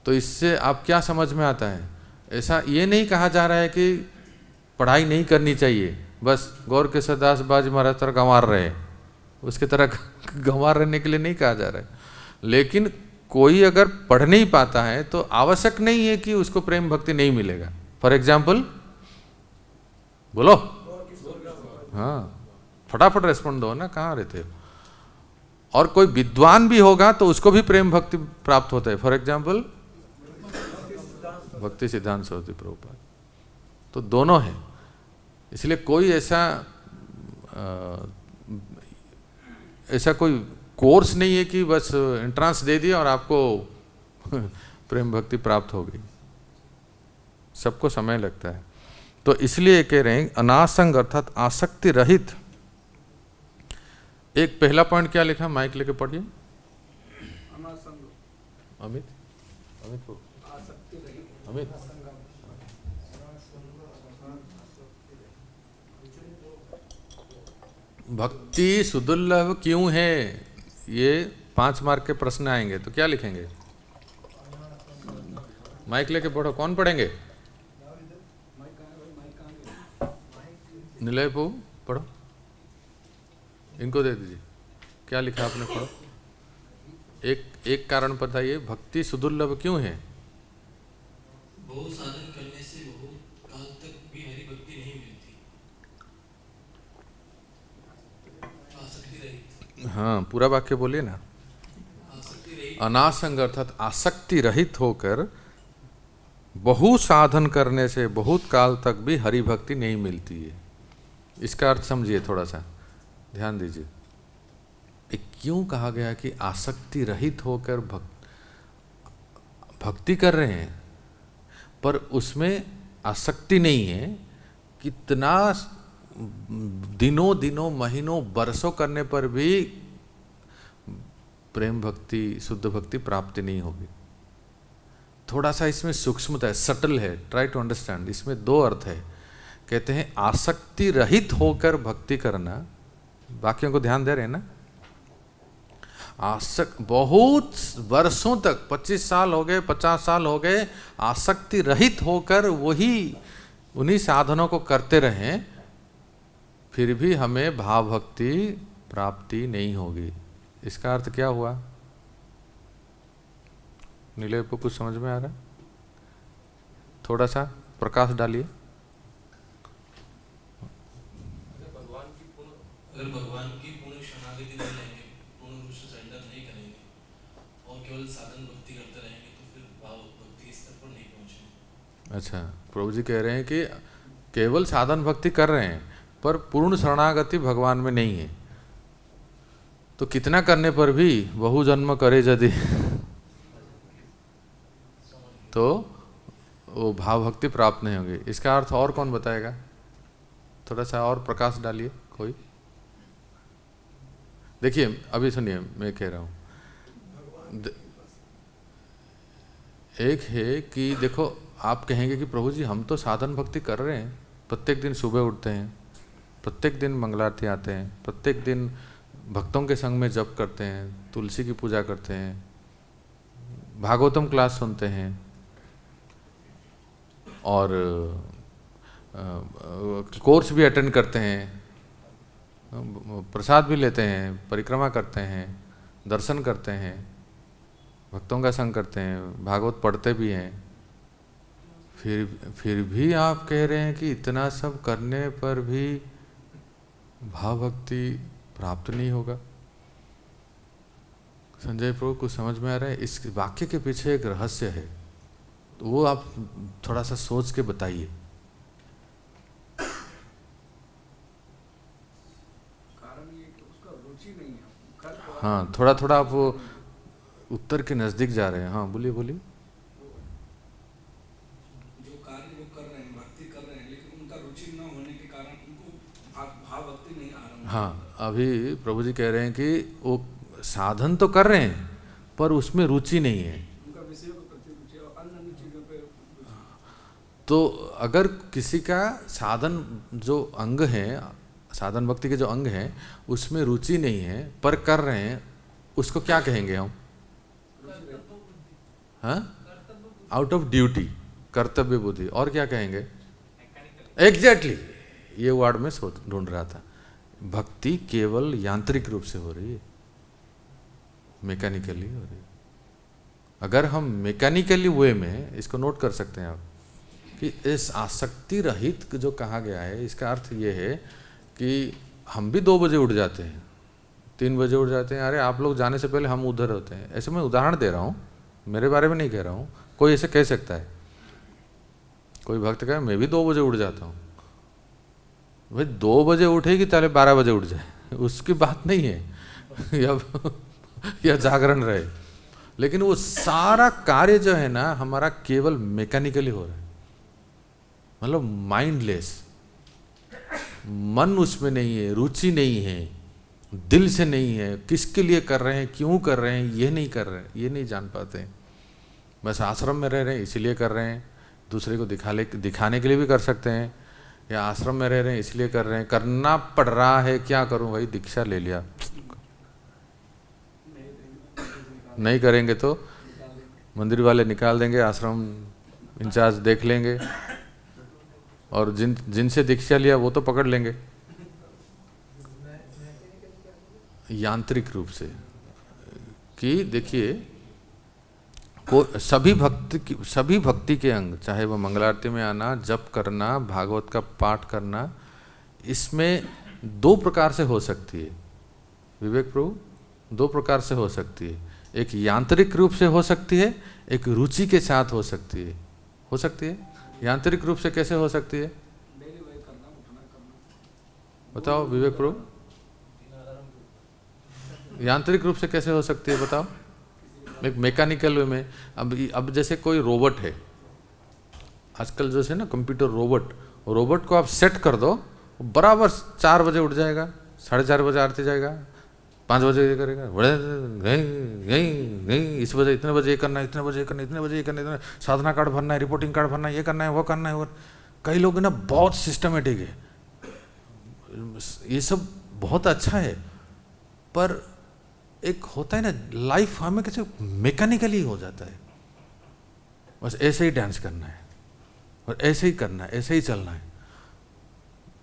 तो इससे आप क्या समझ में आता है? ऐसा ये नहीं कहा जा रहा है कि पढ़ाई नहीं करनी चाहिए, बस गौर किशोर दास बाजी महाराज तरह गंवार रहे, उसके तरह गंवार रहने के लिए नहीं कहा जा रहा है। लेकिन कोई अगर पढ़ नहीं पाता है तो आवश्यक नहीं है कि उसको प्रेम भक्ति नहीं मिलेगा। फॉर एग्जाम्पल बोलो, हाँ फटाफट रेस्पॉन्ड दो ना, कहाँ रहते हो। और कोई विद्वान भी होगा तो उसको भी प्रेम भक्ति प्राप्त होता है। फॉर एग्जाम्पल भक्ति सिद्धांत सरस्वती प्रभुपाद, तो दोनों हैं। इसलिए कोई ऐसा कोई कोर्स नहीं है कि बस एंट्रेंस दे दिया और आपको प्रेम भक्ति प्राप्त हो गई। सबको समय लगता है। तो इसलिए कह रहे हैं अनासंग अर्थात आसक्ति रहित। एक पहला पॉइंट क्या लिखा, माइक लेके पढ़िए। अमित को अमित भक्ति सुदुर्लभ क्यों है, ये 5 मार्क के प्रश्न आएंगे तो क्या लिखेंगे? माइक लेके पढ़ो। कौन पढ़ेंगे? निलय पो पढ़ो, इनको दे दीजिए। क्या लिखा आपने, पढ़ो। एक कारण बताइए, भक्ति सुदुर्लभ क्यों है? बहु साधन करने से बहुत काल तक भी हरि भक्ति नहीं मिलती। आसक्ति रहित। हाँ पूरा वाक्य बोलिए ना। आसक्ति रहित, अनासंग अर्थात आसक्ति रहित होकर बहु साधन करने से बहुत काल तक भी हरि भक्ति नहीं मिलती है। इसका अर्थ समझिए, थोड़ा सा ध्यान दीजिए। क्यों कहा गया कि आसक्ति रहित होकर भक्ति कर रहे हैं, पर उसमें आसक्ति नहीं है। कितना दिनों महीनों वर्षों करने पर भी प्रेम भक्ति शुद्ध भक्ति प्राप्ति नहीं होगी। थोड़ा सा इसमें सूक्ष्मता है, सटल है, ट्राई टू अंडरस्टैंड। इसमें 2 अर्थ है। कहते हैं आसक्ति रहित होकर भक्ति करना, वाक्यों को ध्यान दे रहे हैं ना। बहुत वर्षों तक 25 साल हो गए, 50 साल हो गए, आसक्ति रहित होकर उन्हीं साधनों को करते रहें, फिर भी हमें भाव भक्ति प्राप्ति नहीं होगी। इसका अर्थ क्या हुआ? नीले को कुछ समझ में आ रहा है? थोड़ा सा प्रकाश डालिए। अगर भगवान की पूर्ण शरणागति नहीं लेंगे, पूर्ण रूप से सरेंडर नहीं करेंगे और केवल साधन भक्ति करते रहेंगे तो फिर भाव भक्ति स्तर पर नहीं पहुंचेंगे। अच्छा, प्रभु जी कह रहे हैं कि केवल साधन भक्ति कर रहे हैं पर पूर्ण शरणागति भगवान में नहीं है, तो कितना करने पर भी बहु जन्म करे यदि तो वो भाव भक्ति प्राप्त नहीं होगी। इसका अर्थ और कौन बताएगा? थोड़ा सा और प्रकाश डालिए कोई। देखिए अभी सुनिए, मैं कह रहा हूँ, एक है कि देखो आप कहेंगे कि प्रभु जी हम तो साधन भक्ति कर रहे हैं, प्रत्येक दिन सुबह उठते हैं, प्रत्येक दिन मंगलारती आते हैं, प्रत्येक दिन भक्तों के संग में जप करते हैं, तुलसी की पूजा करते हैं, भागवतम क्लास सुनते हैं और कोर्स भी अटेंड करते हैं, प्रसाद भी लेते हैं, परिक्रमा करते हैं, दर्शन करते हैं, भक्तों का संग करते हैं, भागवत पढ़ते भी हैं, फिर भी आप कह रहे हैं कि इतना सब करने पर भी भाव भक्ति प्राप्त नहीं होगा। संजय प्रभु कुछ समझ में आ रहा है? इस वाक्य के पीछे एक रहस्य है, तो वो आप थोड़ा सा सोच के बताइए। हाँ थोड़ा थोड़ा आप वो उत्तर के नजदीक जा रहे हैं। हाँ बोलिए बोलिए। जो कार्य वो कर रहे हैं, भक्ति कर रहे हैं, लेकिन उनका रुचि न होने के कारण उनको भाव भक्ति नहीं आ रहा। हाँ अभी प्रभु जी कह रहे हैं कि वो साधन तो कर रहे हैं पर उसमें रुचि नहीं है, उनका विषयों के प्रति रुचि और अन्य चीजों पे। तो अगर किसी का साधन जो अंग है, साधन भक्ति के जो अंग हैं उसमें रुचि नहीं है पर कर रहे हैं, उसको क्या कहेंगे हम? हाँ, आउट ऑफ ड्यूटी, कर्तव्य बुद्धि। और क्या कहेंगे? एग्जैक्टली ये वर्ड में ढूंढ रहा था। भक्ति केवल यांत्रिक रूप से हो रही है, मैकेनिकली हो रही है। अगर हम मैकेनिकली वे में, इसको नोट कर सकते हैं आप, कि इस आसक्ति रहित जो कहा गया है, इसका अर्थ ये है कि हम भी 2 बजे उठ जाते हैं, 3 बजे उठ जाते हैं। अरे आप लोग जाने से पहले हम उधर होते हैं। ऐसे मैं उदाहरण दे रहा हूँ, मेरे बारे में नहीं कह रहा हूँ। कोई ऐसे कह सकता है, कोई भक्त कहे मैं भी 2 बजे उठ जाता हूँ। भाई 2 बजे उठेगी ताले 12 बजे उठ जाए, उसकी बात नहीं है या जागरण रहे। लेकिन वो सारा कार्य जो है ना हमारा केवल मैकेनिकली हो रहा है, मतलब माइंडलेस, मन उसमें नहीं है, रुचि नहीं है, दिल से नहीं है, किसके लिए कर रहे हैं, क्यों कर रहे हैं, ये नहीं कर रहे हैं, ये नहीं जान पाते हैं। बस आश्रम में रह रहे हैं इसीलिए कर रहे हैं, दूसरे को दिखाने के लिए भी कर सकते हैं, या आश्रम में रह रहे हैं इसलिए कर रहे हैं, करना पड़ रहा है, क्या करूं भाई, दीक्षा ले लिया, नहीं करेंगे तो मंदिर वाले निकाल देंगे, आश्रम इंचार्ज देख लेंगे, और जिनसे दीक्षा लिया वो तो पकड़ लेंगे। यांत्रिक रूप से कि देखिए, सभी भक्ति के अंग, चाहे वो मंगलारती में आना, जप करना, भागवत का पाठ करना, इसमें 2 प्रकार से हो सकती है। विवेक प्रभु, 2 प्रकार से हो सकती है। एक यांत्रिक रूप से हो सकती है, एक रुचि के साथ हो सकती है। हो सकती है यांत्रिक रूप से कैसे हो सकती है, बताओ विवेक प्रभु, यांत्रिक रूप से कैसे हो सकती है बताओ। एक मैकेनिकल वे में, अब जैसे कोई रोबोट है, आजकल जैसे ना कंप्यूटर रोबोट को आप सेट कर दो, बराबर 4 बजे उठ जाएगा, 4:30 बजे आरती जाएगा, 5 बजे ये करेगा, इस बजे इतने बजे ये करना है, इतने बजे ये करना है, इतने बजे ये करना है, साधना कार्ड भरना है, रिपोर्टिंग कार्ड भरना है, ये करना है, वो करना है। और कई लोग ना बहुत सिस्टमेटिक है, ये सब बहुत अच्छा है, पर एक होता है ना लाइफ हमें कैसे मैकेनिकली हो जाता है, बस ऐसे ही डांस करना है और ऐसे ही करना है, ऐसे ही चलना है,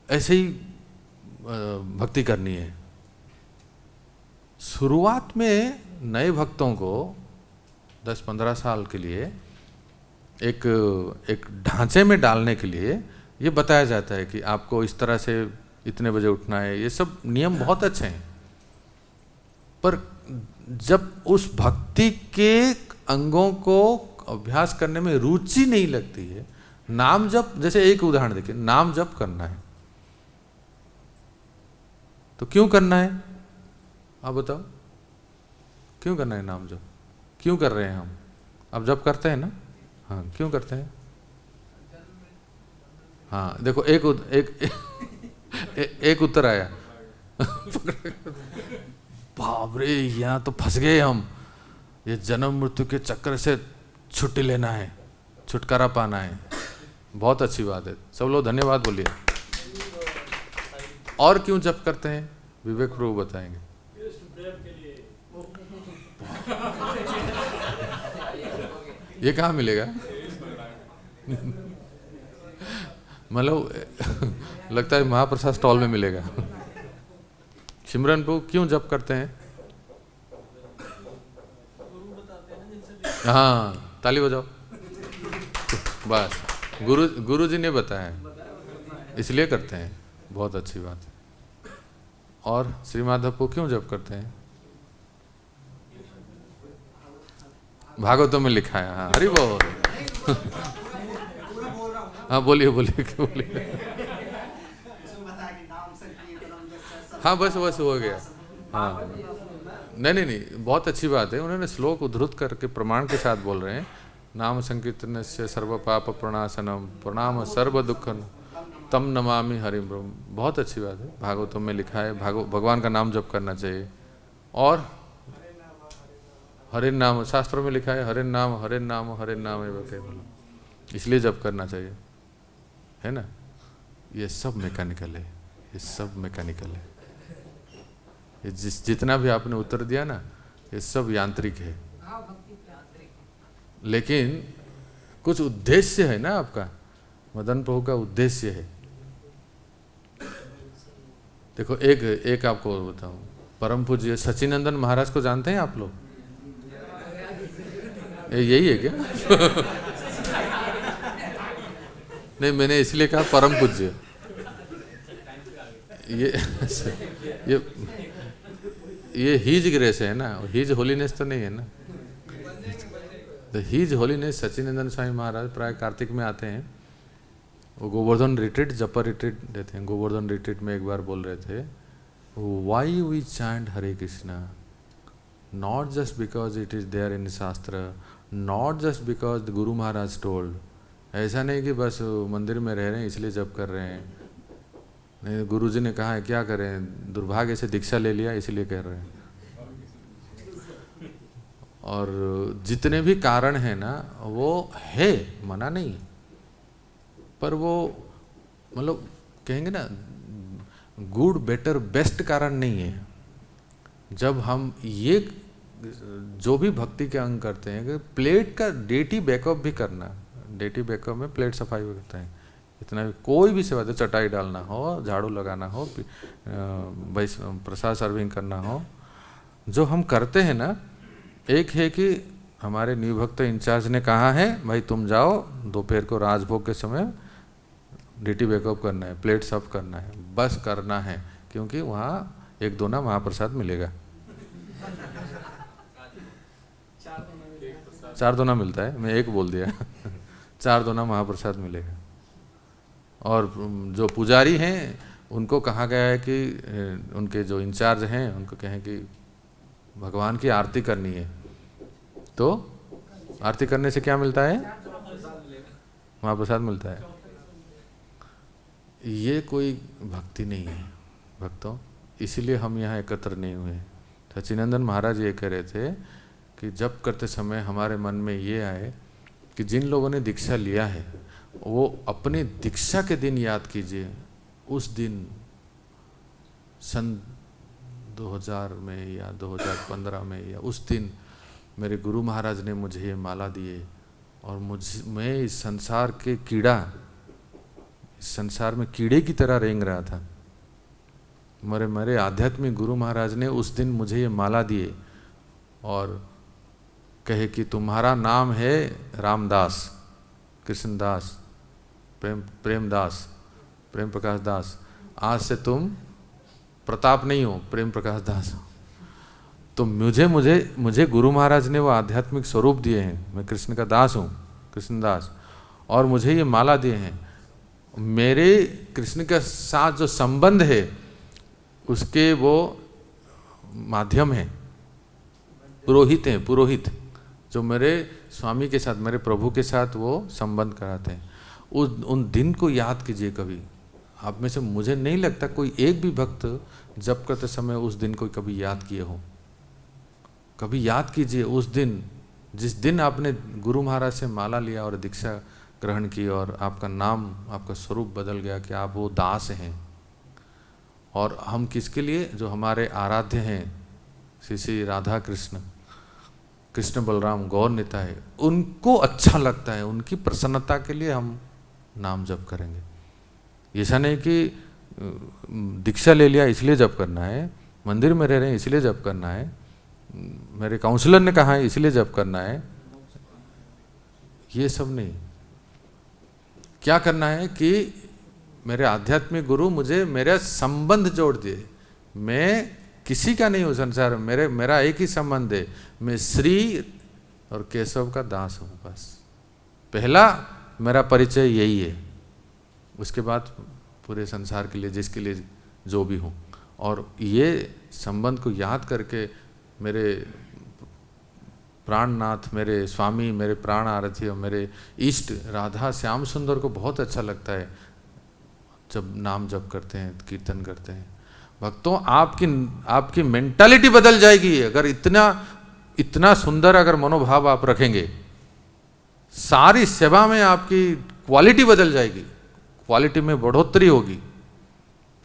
ऐसे ही भक्ति करनी है। शुरुआत में नए भक्तों को 10-15 साल के लिए एक ढांचे में डालने के लिए ये बताया जाता है कि आपको इस तरह से इतने बजे उठना है। ये सब नियम बहुत अच्छे हैं, पर जब उस भक्ति के अंगों को अभ्यास करने में रुचि नहीं लगती है, नाम जप, जैसे एक उदाहरण देखिए, नाम जप करना है तो क्यों करना है, आप बताओ क्यों करना है नाम जप, क्यों कर रहे हैं हम, अब जप करते हैं ना, हाँ क्यों करते हैं, हाँ देखो एक उत्तर आया बाप रे, यहाँ तो फंस गए हम, ये जन्म मृत्यु के चक्कर से छुट्टी लेना है, छुटकारा पाना है। बहुत अच्छी बात है, सब लोग धन्यवाद बोलिए। और क्यों जप करते हैं विवेक प्रभु बताएंगे। ये कहाँ मिलेगा मतलब लगता है महाप्रसाद स्टॉल में मिलेगा। सिमरन प्रभु क्यों जप करते हैं, हाँ ताली बजाओ, बस गुरु जी ने बताया इसलिए करते हैं, बहुत अच्छी बात है। और श्री माधव को क्यों जप करते हैं, भागवतों में लिखा है, हाँ हरि बोल हाँ बोलिए हाँ बस हो गया, हाँ नहीं बहुत अच्छी बात है। उन्होंने श्लोक उद्धृत करके प्रमाण के साथ बोल रहे हैं, नाम संकीर्तन से सर्व पाप प्रणाशनम प्रणाम सर्व दुख तम नमामि हरिम ब्रह्म, बहुत अच्छी बात है। भागवतों में लिखा है भगवान का नाम जप करना चाहिए। और हरे नाम, शास्त्रों में लिखा है हरे नाम एवं केवलम, इसलिए जप करना चाहिए, है ना। ये सब मैकेनिकल है, ये सब मैकेनिकल है। ये जितना भी आपने उत्तर दिया ना, ये सब यांत्रिक है, लेकिन कुछ उद्देश्य है ना आपका, मदन प्रभु का उद्देश्य है। देखो एक आपको बताऊं, परम पूज्य सच्चिदानंद महाराज को जानते हैं आप लोग? यही है क्या? नहीं, मैंने इसलिए कहा परम पूज्य। ये हीज ग्रेस है ना, हीज होलीनेस तो नहीं है ना। द हीज होलीनेस सच्चिदानंद स्वामी महाराज प्राय कार्तिक में आते हैं। वो गोवर्धन रिट्रीट, जपर रिट्रीट देते हैं। गोवर्धन रिट्रीट में एक बार बोल रहे थे, why we chant Hare Krishna, not just because it is there in shastra, not just because the Guru Maharaj told. ऐसा नहीं कि बस मंदिर में रह रहे हैं इसलिए जप कर रहे हैं। नहीं, गुरु जी ने कहा है, क्या करें, दुर्भाग्य से दीक्षा ले लिया इसलिए कर रहे हैं। और जितने भी कारण हैं ना, वो है, मना नहीं, पर वो मतलब कहेंगे ना, गुड बेटर बेस्ट कारण नहीं है। जब हम ये जो भी भक्ति के अंग करते हैं कि प्लेट का डेटी बैकअप भी करना, डेटी बैकअप में प्लेट सफाई भी करते हैं, इतना भी कोई भी सेवा, तो चटाई डालना हो, झाड़ू लगाना हो, प्रसाद सर्विंग करना हो, जो हम करते हैं ना, एक है कि हमारे निभक्त इंचार्ज ने कहा है भाई तुम जाओ दोपहर को राजभोग के समय ड्यूटी बैकअप करना है, प्लेट सर्व करना है, बस करना है, क्योंकि वहाँ 1 दोना महाप्रसाद मिलेगा। 4 दोना मिलता है, मैं 1 बोल दिया। 4 दोना महाप्रसाद मिलेगा। और जो पुजारी हैं उनको कहा गया है कि उनके जो इंचार्ज हैं उनको कहें कि भगवान की आरती करनी है, तो आरती करने से क्या मिलता है? महाप्रसाद मिलता है। ये कोई भक्ति नहीं है भक्तों, इसीलिए हम यहाँ एकत्र नहीं हुए। सच्चिदानंद महाराज ये कह रहे थे कि जप करते समय हमारे मन में ये आए कि जिन लोगों ने दीक्षा लिया है वो अपनी दीक्षा के दिन याद कीजिए। उस दिन सन 2000 में या 2015 में या उस दिन मेरे गुरु महाराज ने मुझे ये माला दिए और मैं इस संसार के कीड़ा, इस संसार में कीड़े की तरह रेंग रहा था। मेरे आध्यात्मिक गुरु महाराज ने उस दिन मुझे ये माला दिए और कहे कि तुम्हारा नाम है रामदास, कृष्णदास, प्रेमदास, प्रेम प्रकाश दास। आज से तुम प्रताप नहीं हो, प्रेम प्रकाश दास हो। तो मुझे गुरु महाराज ने वो आध्यात्मिक स्वरूप दिए हैं। मैं कृष्ण का दास हूँ, कृष्णदास, और मुझे ये माला दिए हैं। मेरे कृष्ण के साथ जो संबंध है उसके वो माध्यम है, पुरोहित हैं, पुरोहित जो मेरे स्वामी के साथ, मेरे प्रभु के साथ वो संबंध कराते हैं। उन दिन को याद कीजिए कभी। आप में से मुझे नहीं लगता कोई एक भी भक्त जप करते समय उस दिन को कभी याद किए हो। कभी याद कीजिए उस दिन, जिस दिन आपने गुरु महाराज से माला लिया और दीक्षा ग्रहण की और आपका नाम, आपका स्वरूप बदल गया कि आप वो दास हैं। और हम किसके लिए? जो हमारे आराध्य हैं, श्री श्री राधा कृष्ण, कृष्ण बलराम, गौर निताई, उनको अच्छा लगता है, उनकी प्रसन्नता के लिए हम नाम जप करेंगे। ऐसा नहीं कि दीक्षा ले लिया इसलिए जप करना है, मंदिर में रह रहे हैं इसलिए जप करना है, मेरे काउंसलर ने कहा है इसलिए जप करना है, ये सब नहीं। क्या करना है कि मेरे आध्यात्मिक गुरु मुझे मेरा संबंध जोड़ दिए। मैं किसी का नहीं हूँ संसार में, मेरा एक ही संबंध है, मैं श्री और केशव का दास हूँ। बस पहला मेरा परिचय यही है। उसके बाद पूरे संसार के लिए, जिसके लिए जो भी हूँ। और ये संबंध को याद करके मेरे प्राणनाथ, मेरे स्वामी, मेरे प्राण आराध्य, मेरे इष्ट राधा श्याम सुंदर को बहुत अच्छा लगता है जब नाम जप करते हैं, कीर्तन करते हैं। भक्तों, आपकी मेंटालिटी बदल जाएगी अगर इतना सुंदर अगर मनोभाव आप रखेंगे। सारी सेवा में आपकी क्वालिटी बदल जाएगी, क्वालिटी में बढ़ोतरी होगी।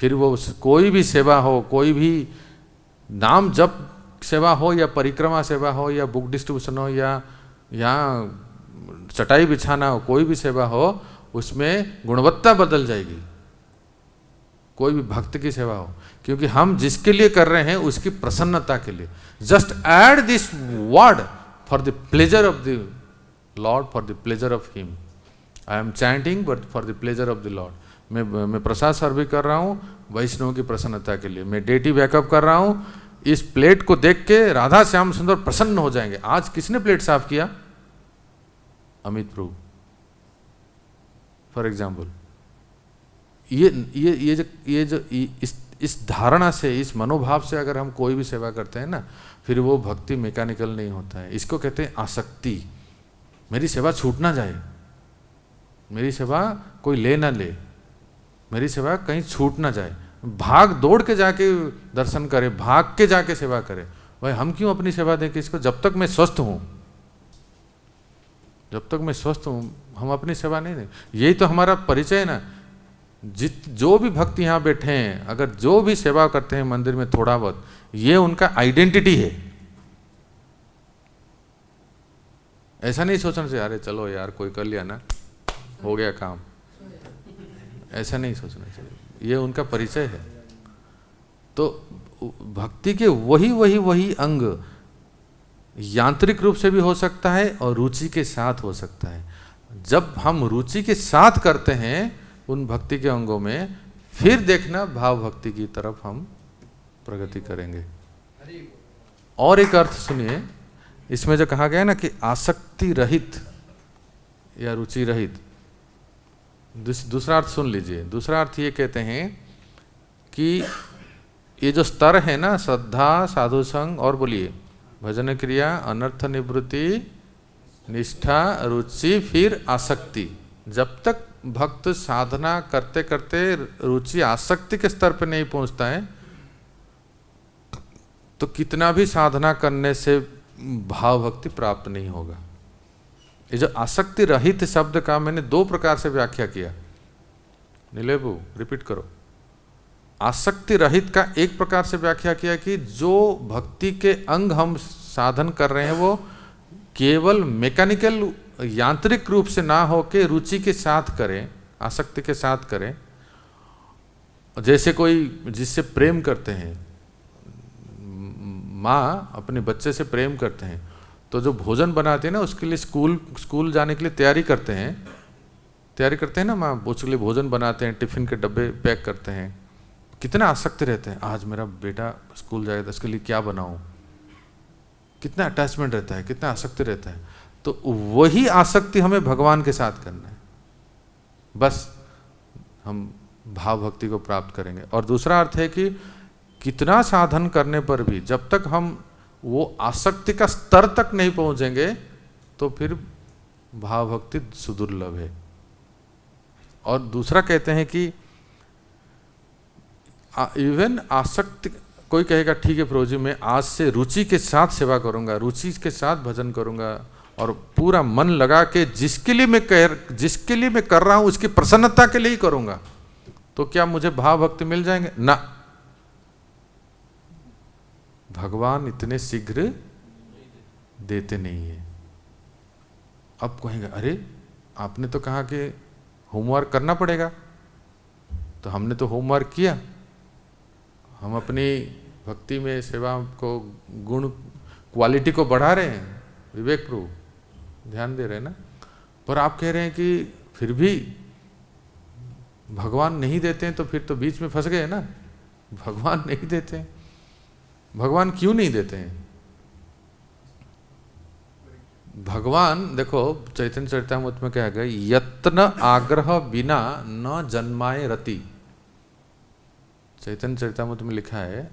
फिर वो कोई भी सेवा हो, कोई भी नाम जप सेवा हो या परिक्रमा सेवा हो या बुक डिस्ट्रीब्यूशन हो या चटाई बिछाना हो, कोई भी सेवा हो, उसमें गुणवत्ता बदल जाएगी, कोई भी भक्त की सेवा हो, क्योंकि हम जिसके लिए कर रहे हैं उसकी प्रसन्नता के लिए। Just add this word for the pleasure of the Lord, for the pleasure of him. I am chanting but for the pleasure of the Lord. मैं प्रसाद सर्व कर रहा हूँ वैष्णव की प्रसन्नता के लिए। मैं डेटी बैकअप कर रहा हूँ, इस प्लेट को देख के राधा श्याम सुंदर प्रसन्न हो जाएंगे। आज किसने प्लेट साफ किया? अमित प्रभु फॉर एग्जाम्पल। ये जो इस धारणा से, इस मनोभाव से अगर हम कोई भी सेवा करते हैं ना, फिर वो भक्ति मैकेनिकल नहीं होता है। इसको कहते हैं आसक्ति। मेरी सेवा छूट ना जाए, मेरी सेवा कोई ले ना ले, मेरी सेवा कहीं छूट ना जाए। भाग दौड़ के जाके दर्शन करे, भाग के जाके सेवा करे। भाई हम क्यों अपनी सेवा दें किसको? जब तक मैं स्वस्थ हूँ, जब तक मैं स्वस्थ हूँ हम अपनी सेवा नहीं दें। यही तो हमारा परिचय है ना। जो भी भक्त यहाँ बैठे हैं, अगर जो भी सेवा करते हैं मंदिर में थोड़ा बहुत, ये उनका आइडेंटिटी है। ऐसा नहीं सोचना चाहिए अरे चलो यार कोई कर लिया ना, हो गया काम, ऐसा नहीं सोचना चाहिए। ये उनका परिचय है। तो भक्ति के वही अंग यांत्रिक रूप से भी हो सकता है और रुचि के साथ हो सकता है। जब हम रुचि के साथ करते हैं उन भक्ति के अंगों में, फिर देखना भाव भक्ति की तरफ हम प्रगति करेंगे। और एक अर्थ सुनिए, इसमें जो कहा गया ना कि आसक्ति रहित या रुचि रहित, दूसरा अर्थ सुन लीजिए। दूसरा अर्थ ये कहते हैं कि ये जो स्तर है ना, श्रद्धा, साधु संग और बोलिए भजन क्रिया, अनर्थ निवृत्ति, निष्ठा, रुचि, फिर आसक्ति। जब तक भक्त साधना करते करते रुचि आसक्ति के स्तर पर नहीं पहुंचता है, तो कितना भी साधना करने से भाव भक्ति प्राप्त नहीं होगा। ये जो आसक्ति रहित शब्द का मैंने दो प्रकार से व्याख्या किया। नीलेबू रिपीट करो। आसक्ति रहित का एक प्रकार से व्याख्या किया कि जो भक्ति के अंग हम साधन कर रहे हैं वो केवल मैकेनिकल यांत्रिक रूप से ना हो के रुचि के साथ करें, आसक्ति के साथ करें। जैसे कोई जिससे प्रेम करते हैं, माँ अपने बच्चे से प्रेम करते हैं, तो जो भोजन बनाते हैं ना उसके लिए स्कूल जाने के लिए तैयारी करते हैं ना माँ, उसके लिए भोजन बनाते हैं, टिफिन के डब्बे पैक करते हैं। कितना आसक्ति रहते हैं, आज मेरा बेटा स्कूल जाएगा तो उसके लिए क्या बनाऊं, कितना अटैचमेंट रहता है, कितना आसक्ति रहता है। तो वही आसक्ति हमें भगवान के साथ करना है, बस हम भाव भक्ति को प्राप्त करेंगे। और दूसरा अर्थ है कि कितना साधन करने पर भी जब तक हम वो आसक्ति का स्तर तक नहीं पहुंचेंगे तो फिर भाव भक्ति सुदुर्लभ है। और दूसरा कहते हैं कि इवन आसक्ति, कोई कहेगा ठीक है प्रभु जी मैं आज से रुचि के साथ सेवा करूंगा, रुचि के साथ भजन करूंगा और पूरा मन लगा के जिसके लिए मैं कर रहा हूं उसकी प्रसन्नता के लिए ही करूंगा, तो क्या मुझे भाव भक्ति मिल जाएंगे? ना, भगवान इतने शीघ्र देते नहीं है। अब कहेंगे अरे आपने तो कहा कि होमवर्क करना पड़ेगा, तो हमने तो होमवर्क किया, हम अपनी भक्ति में सेवा को गुण क्वालिटी को बढ़ा रहे हैं, विवेक प्रभु ध्यान दे रहे हैं ना। पर आप कह रहे हैं कि फिर भी भगवान नहीं देते हैं, तो फिर तो बीच में फंस गए ना। भगवान नहीं देते हैं, भगवान क्यों नहीं देते हैं? भगवान देखो चैतन्य चरितामृत में क्या गया, यत्न आग्रह बिना न जन्माए रति। चैतन्य चरितामृत में लिखा है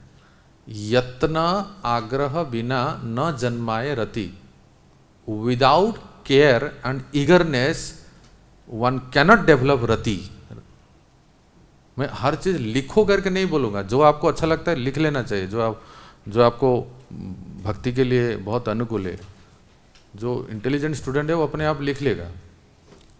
यत्न आग्रह बिना न जन्माए रति। Without care and eagerness one cannot develop rati. मैं हर चीज लिखो करके नहीं बोलूंगा, जो आपको अच्छा लगता है लिख लेना चाहिए, जो आपको भक्ति के लिए बहुत अनुकूल है। जो इंटेलिजेंट स्टूडेंट है वो अपने आप लिख लेगा।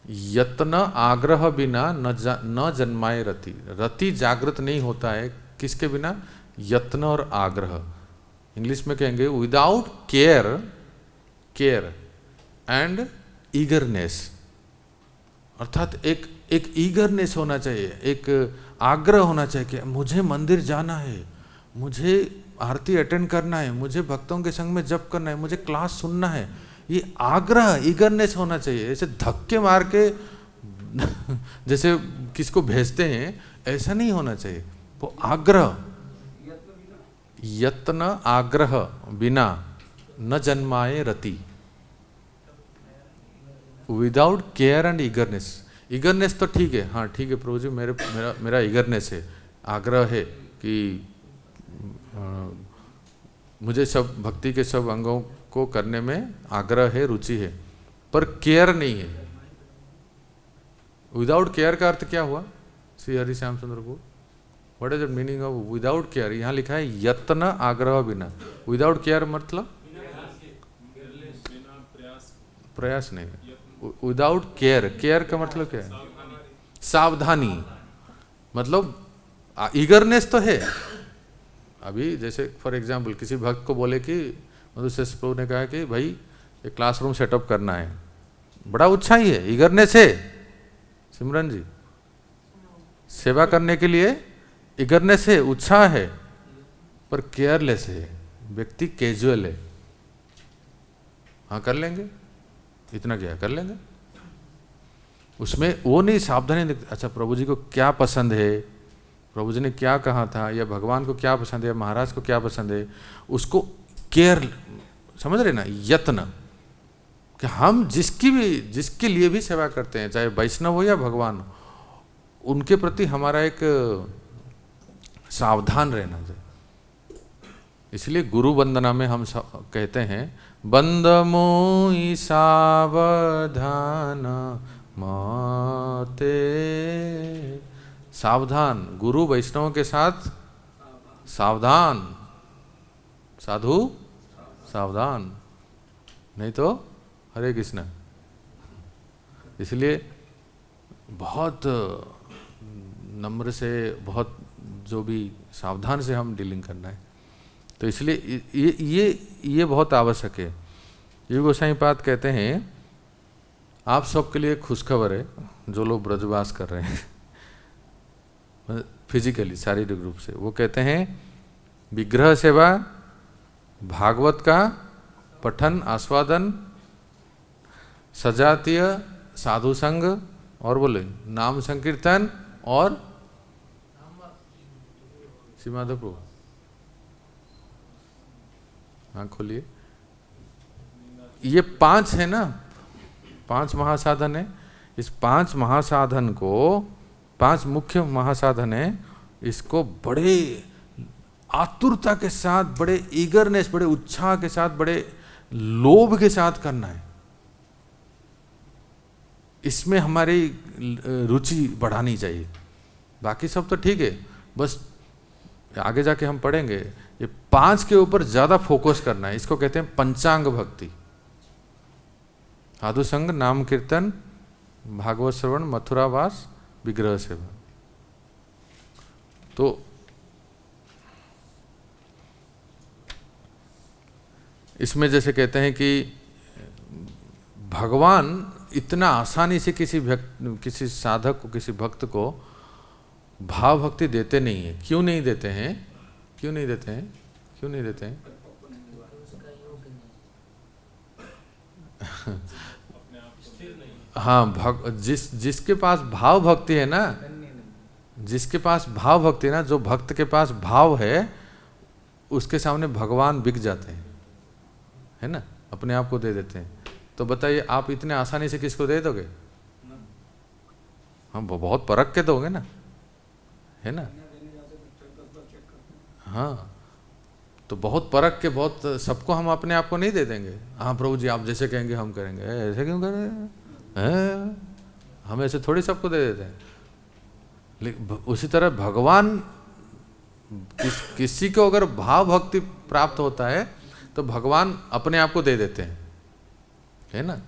यत्न आग्रह बिना न जन्माए रति। रति जागृत नहीं होता है किसके बिना? यत्न और आग्रह। इंग्लिश में कहेंगे विदाउट केयर एंड ईगरनेस। अर्थात एक एक ईगरनेस होना चाहिए, एक आग्रह होना चाहिए कि मुझे मंदिर जाना है, मुझे आरती अटेंड करना है, मुझे भक्तों के संग में जप करना है, मुझे क्लास सुनना है। ये आग्रह, ईगरनेस होना चाहिए। ऐसे धक्के मार के जैसे किसको भेजते हैं, ऐसा नहीं होना चाहिए। वो आग्रह, यत्न आग्रह बिना न जन्माए रति, without care and eagerness. Eagerness तो ठीक है, हाँ ठीक है प्रभु जी, मेरा ईगरनेस है, आग्रह है कि मुझे सब भक्ति के सब अंगों को करने में आग्रह है, रुचि है, पर केयर नहीं है। विदाउट केयर का अर्थ क्या हुआ श्री हरि श्याम चंद्र को? What is the meaning of without care? यहाँ लिखा है यत्न आग्रह बिना। विदाउट केयर मतलब प्रयास नहीं, विदाउट केयर। केयर का मतलब क्या है? सावधानी। मतलब ईगरनेस तो है। अभी जैसे फॉर एग्जांपल किसी भक्त को बोले कि मधुसूदन प्रभु ने कहा कि भाई एक क्लासरूम सेटअप करना है, बड़ा उत्साह ही है, ईगरनेस है सिमरन जी, सेवा करने के लिए ईगरनेस है, उत्साह है, पर केयरलेस है, व्यक्ति कैजुअल है। हाँ कर लेंगे, इतना क्या कर लेंगे, उसमें वो नहीं सावधानी। अच्छा प्रभु जी को क्या पसंद है, प्रभु जी ने क्या कहा था, या भगवान को क्या पसंद है, या महाराज को क्या पसंद है, उसको केयर, समझ रहे ना, यत्न कि हम जिसके लिए भी सेवा करते हैं, चाहे वैष्णव हो या भगवान हो, उनके प्रति हमारा एक सावधान रहना चाहिए। इसलिए गुरु वंदना में हम कहते हैं बंद मोई सावधान माते। सावधान, गुरु वैष्णव के साथ सावधान, साधु सावधान, नहीं तो हरे कृष्ण। इसलिए बहुत नम्र से, बहुत जो भी सावधान से हम डीलिंग करना है। तो इसलिए ये बहुत आवश्यक है। ये गोसाई पाद कहते हैं आप सबके लिए खुशखबर है जो लोग ब्रजवास कर रहे हैं फिजिकली, शारीरिक रूप से। वो कहते हैं विग्रह सेवा, भागवत का पठन आस्वादन, सजातीय साधु संग, और बोले नाम संकीर्तन और श्रीमाधव प्रभु, हाँ खोलिए, ये 5 है ना, 5 महासाधन है। इस 5 महासाधन को, 5 मुख्य महासाधन है, इसको बड़े आतुरता के साथ, बड़े ईगरनेस, बड़े उत्साह के साथ, बड़े लोभ के साथ करना है। इसमें हमारी रुचि बढ़ानी चाहिए। बाकी सब तो ठीक है, बस आगे जाके हम पढ़ेंगे, ये 5 के ऊपर ज्यादा फोकस करना है। इसको कहते हैं पंचांग भक्ति। साधु संग, नाम कीर्तन, भागवत श्रवण, मथुरावास, विग्रह सेवा। तो इसमें जैसे कहते हैं कि भगवान इतना आसानी से किसी साधक को, किसी भक्त को भाव भक्ति देते नहीं है। क्यों नहीं देते हैं? क्यों नहीं देते हैं? क्यों नहीं देते हैं? हाँ, जिसके पास भाव भक्ति है ना, जिसके पास भाव भक्ति है ना, जो भक्त के पास भाव है, उसके सामने भगवान बिक जाते हैं, है ना, अपने आप को दे देते हैं। तो बताइए आप इतने आसानी से किसको दे दोगे? हम बहुत परख के दोगे ना, है ना। हाँ, तो बहुत परख के, बहुत सबको हम अपने आप को नहीं दे देंगे। हाँ प्रभु जी आप जैसे कहेंगे हम करेंगे, ऐसे क्यों करें? हम ऐसे थोड़ी सबको दे देते हैं। लेकिन उसी तरह भगवान किसी को अगर भाव भक्ति प्राप्त होता है तो भगवान अपने आप को दे देते हैं, है ना,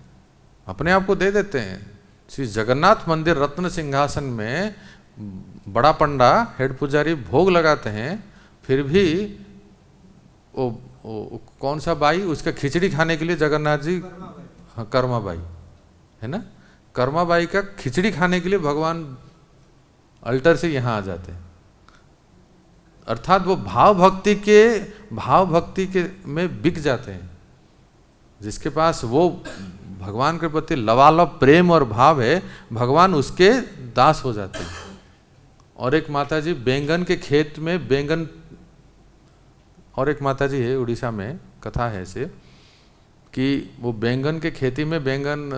अपने आप को दे देते हैं। श्री जगन्नाथ मंदिर रत्न सिंहासन में बड़ा पंडा हेड पुजारी भोग लगाते हैं, फिर भी वो कौन सा बाई, उसका खिचड़ी खाने के लिए जगन्नाथ जी, कर्मा बाई, है ना, कर्माबाई का खिचड़ी खाने के लिए भगवान अल्टर से यहाँ आ जाते हैं। अर्थात वो भाव भक्ति के में बिक जाते हैं। जिसके पास वो भगवान के प्रति लबालब प्रेम और भाव है, भगवान उसके दास हो जाते हैं। और एक माता जी बैंगन के खेत में बैंगन, और एक माता जी है उड़ीसा में, कथा है ऐसे कि वो बैंगन के खेती में बैंगन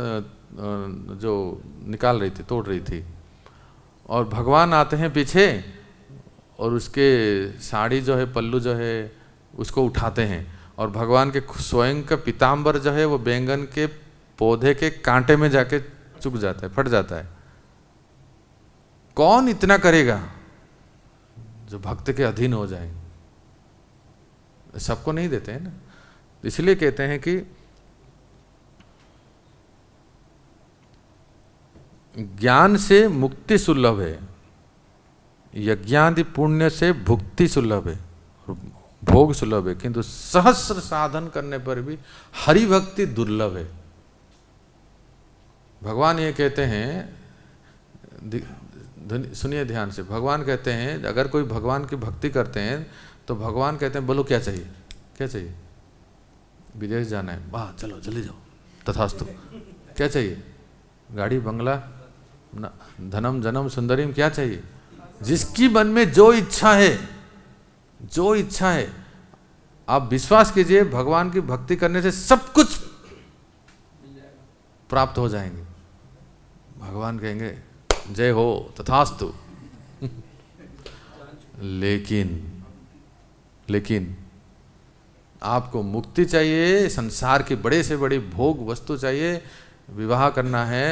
जो निकाल रही थी, तोड़ रही थी, और भगवान आते हैं पीछे और उसके साड़ी जो है, पल्लू जो है, उसको उठाते हैं, और भगवान के स्वयं का पीताम्बर जो है वो बैंगन के पौधे के कांटे में जाके चुभ जाता है, फट जाता है। कौन इतना करेगा जो भक्त के अधीन हो जाएंगे? सबको नहीं देते हैं ना। इसलिए कहते हैं कि ज्ञान से मुक्ति सुलभ है, यज्ञादि पुण्य से भुक्ति सुलभ है, भोग सुलभ है, किंतु सहस्र साधन करने पर भी हरि भक्ति दुर्लभ है। भगवान ये कहते हैं, सुनिए ध्यान से, भगवान कहते हैं अगर कोई भगवान की भक्ति करते हैं तो भगवान कहते हैं बोलो क्या चाहिए, क्या चाहिए? विदेश जाना है, वाह चलो जल्दी जाओ, तथास्तु। क्या चाहिए? गाड़ी, बंगला, धनम जनम सुंदरीम, क्या चाहिए? जिसकी मन में जो इच्छा है, जो इच्छा है, आप विश्वास कीजिए भगवान की भक्ति करने से सब कुछ प्राप्त हो जाएंगे। भगवान कहेंगे जय हो तथास्तु। लेकिन आपको मुक्ति चाहिए, संसार की बड़े से बड़ी भोग वस्तु चाहिए, विवाह करना है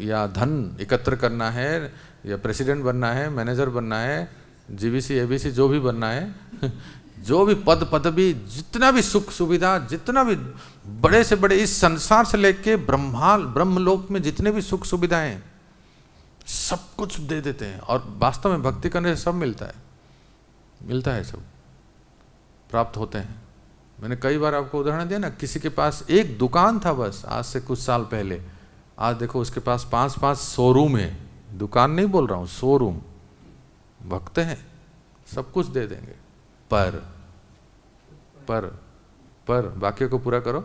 या धन एकत्र करना है या प्रेसिडेंट बनना है, मैनेजर बनना है, जीबीसी एबीसी जो भी बनना है, जो भी पद पदवी, जितना भी सुख सुविधा, जितना भी बड़े से बड़े इस संसार से लेके ब्रह्मलोक में जितने भी सुख सुविधाएं, सब कुछ दे देते हैं। और वास्तव में भक्ति करने से सब मिलता है, सब प्राप्त होते हैं। मैंने कई बार आपको उदाहरण दिया ना, किसी के पास एक दुकान था बस आज से कुछ साल पहले, आज देखो उसके पास 5-5 शोरूम है। दुकान नहीं बोल रहा हूँ, शोरूम। भक्त हैं, सब कुछ दे देंगे, पर बाकी को पूरा करो।